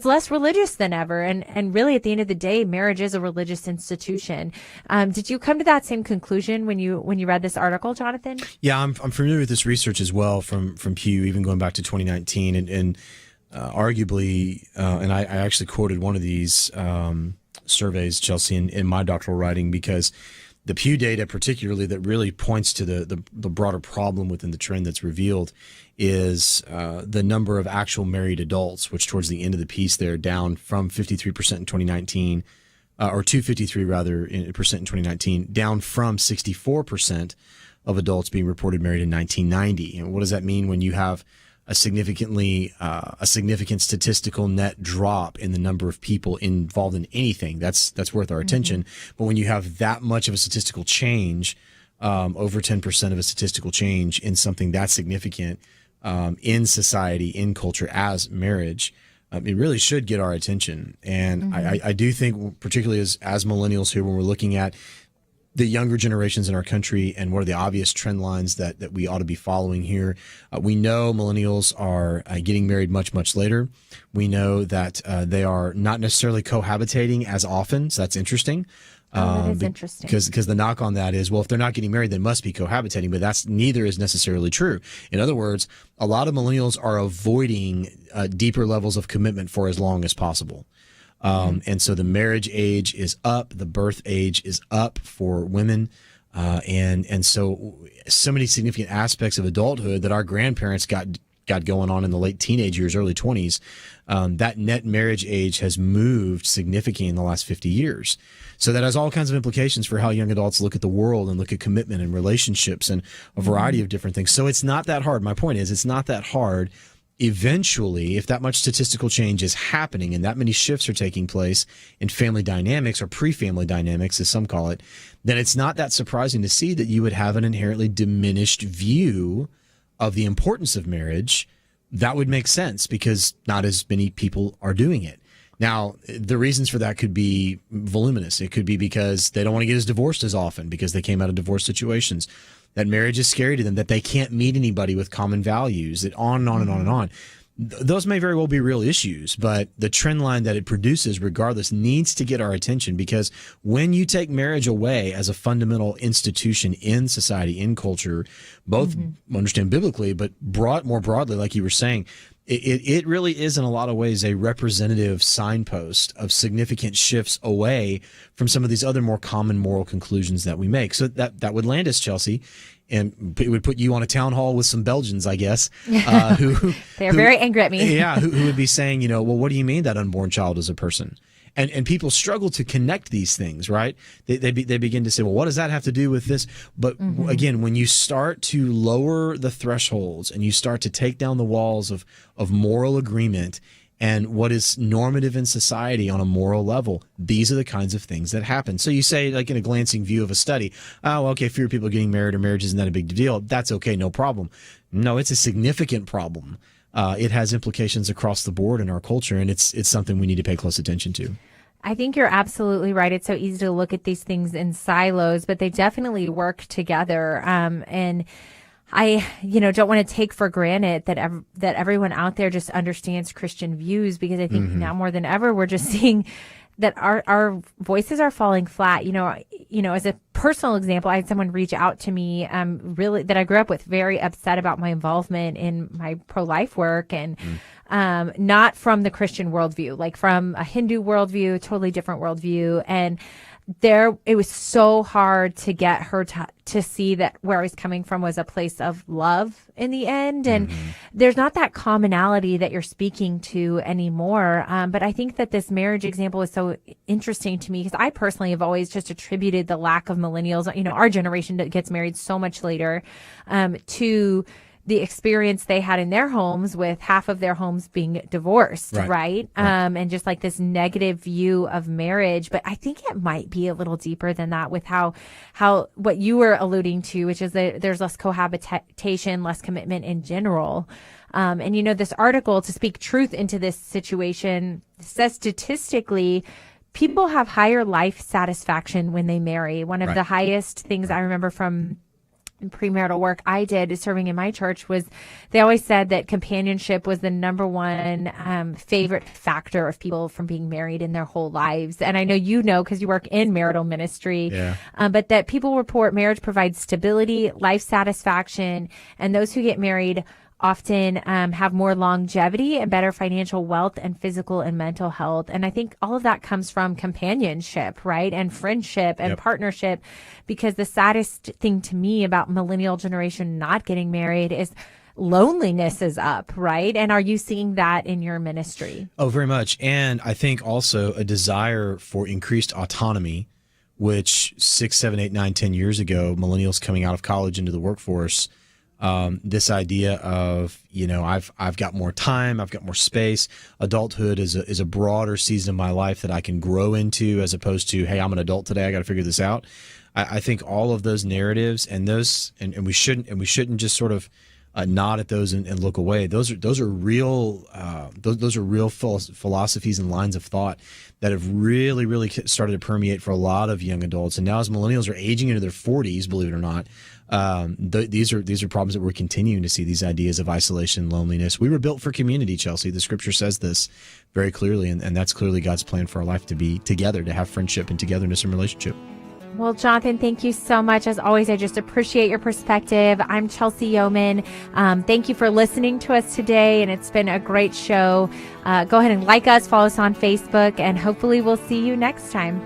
less religious than ever. And really at the end of the day, marriage is a religious institution. Did you come to that same conclusion when you read this article, Jonathan? Yeah, I'm familiar with this research as well from Pew, even going back to 2019 and arguably, and I actually quoted one of these surveys, Chelsey, in my doctoral writing, because the Pew data particularly that really points to the broader problem within the trend that's revealed is the number of actual married adults, which towards the end of the piece they're down from 53% in 2019, or to 53 rather percent in 2019, down from 64% of adults being reported married in 1990. And what does that mean when you have a significant statistical net drop in the number of people involved in anything? That's worth our attention. But when you have that much of a statistical change, over 10% of a statistical change in something that significant in society, in culture, as marriage, it really should get our attention. And I do think, particularly as millennials here, when we're looking at the younger generations in our country and what are the obvious trend lines that we ought to be following here. We know millennials are getting married much, much later. We know that they are not necessarily cohabitating as often. So that's interesting. That is interesting. Because the knock on that is, well, if they're not getting married, they must be cohabitating, but neither is necessarily true. In other words, a lot of millennials are avoiding deeper levels of commitment for as long as possible. And so the marriage age is up, the birth age is up for women. And so many significant aspects of adulthood that our grandparents got going on in the late teenage years, early 20s, that net marriage age has moved significantly in the last 50 years. So that has all kinds of implications for how young adults look at the world and look at commitment and relationships and a variety of different things. So it's not that hard. My point is, it's not that hard. Eventually, if that much statistical change is happening and that many shifts are taking place in family dynamics, or pre-family dynamics, as some call it, then it's not that surprising to see that you would have an inherently diminished view of the importance of marriage. That would make sense because not as many people are doing it. Now, the reasons for that could be voluminous. It could be because they don't want to get as divorced as often because they came out of divorce situations, that marriage is scary to them, that they can't meet anybody with common values, that on and on and on and on. Those may very well be real issues, but the trend line that it produces, regardless, needs to get our attention, because when you take marriage away as a fundamental institution in society, in culture, both understand biblically, but more broadly, like you were saying, it really is in a lot of ways a representative signpost of significant shifts away from some of these other more common moral conclusions that we make. So that would land us, Chelsey, and it would put you on a town hall with some Belgians, I guess, who they're very angry at me. Yeah, who would be saying, well, what do you mean that unborn child is a person? And people struggle to connect these things, right? They begin to say, well, what does that have to do with this? But again, when you start to lower the thresholds and you start to take down the walls of moral agreement and what is normative in society on a moral level, these are the kinds of things that happen. So you say, like in a glancing view of a study, oh, okay, fewer people are getting married or marriage isn't that a big deal. That's okay, no problem. No, it's a significant problem. It has implications across the board in our culture, and it's something we need to pay close attention to. I think you're absolutely right. It's so easy to look at these things in silos, but they definitely work together. And I, don't want to take for granted that that everyone out there just understands Christian views, because I think now more than ever, we're just seeing that our voices are falling flat. As a personal example, I had someone reach out to me, really that I grew up with, very upset about my involvement in my pro-life work, and not from the Christian worldview, like from a Hindu worldview, totally different worldview. And it was so hard to get her to see that where I was coming from was a place of love in the end. And there's not that commonality that you're speaking to anymore. But I think that this marriage example is so interesting to me, because I personally have always just attributed the lack of millennials, our generation that gets married so much later, to the experience they had in their homes, with half of their homes being divorced, right? And just like this negative view of marriage. But I think it might be a little deeper than that, with how what you were alluding to, which is that there's less cohabitation, less commitment in general. And this article, to speak truth into this situation, says statistically, people have higher life satisfaction when they marry. One of the highest things I remember from premarital work I did serving in my church was, they always said that companionship was the number one favorite factor of people from being married in their whole lives. And I know because you work in marital ministry, but that people report marriage provides stability, life satisfaction, and those who get married often have more longevity and better financial wealth and physical and mental health. And I think all of that comes from companionship, right? And friendship and partnership, because the saddest thing to me about millennial generation not getting married is loneliness is up, right? And are you seeing that in your ministry? Oh, very much. And I think also a desire for increased autonomy, which 6, 7, 8, 9, 10 years ago, millennials coming out of college into the workforce, this idea of, I've got more time, I've got more space. Adulthood is a broader season of my life that I can grow into, as opposed to, hey, I'm an adult today, I got to figure this out. I think all of those narratives and we shouldn't just sort of nod at those and look away. Those are real philosophies and lines of thought that have really started to permeate for a lot of young adults. And now, as millennials are aging into their 40s, believe it or not, these are problems that we're continuing to see. These ideas of isolation, loneliness. We were built for community, Chelsey. The Scripture says this very clearly, and that's clearly God's plan for our life, to be together, to have friendship and togetherness and relationship. Well, Jonathan, thank you so much. As always, I just appreciate your perspective. I'm Chelsey Youman. Thank you for listening to us today, and it's been a great show. Go ahead and like us, follow us on Facebook, and hopefully we'll see you next time.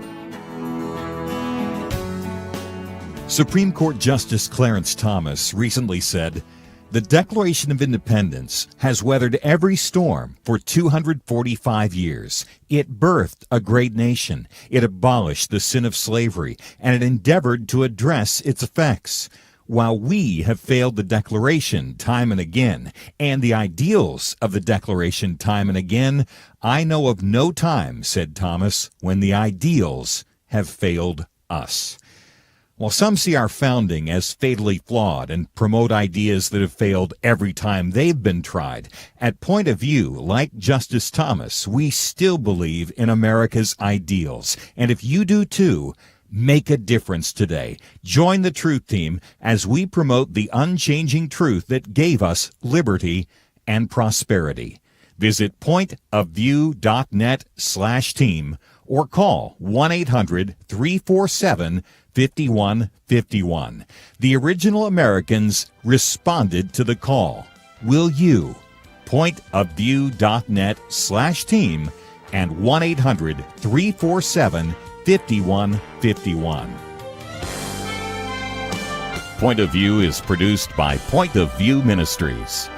Supreme Court Justice Clarence Thomas recently said, "The Declaration of Independence has weathered every storm for 245 years. It birthed a great nation. It abolished the sin of slavery, and it endeavored to address its effects. While we have failed the Declaration time and again, and the ideals of the Declaration time and again, I know of no time," said Thomas, "when the ideals have failed us." While some see our founding as fatally flawed and promote ideas that have failed every time they've been tried, at Point of View, like Justice Thomas, we still believe in America's ideals. And if you do too, make a difference today. Join the Truth Team as we promote the unchanging truth that gave us liberty and prosperity. Visit pointofview.net/team or call 1-800-347-5151. The original Americans responded to the call. Will you? Pointofview.net/team and 1-800-347-5151. Point of View is produced by Point of View Ministries.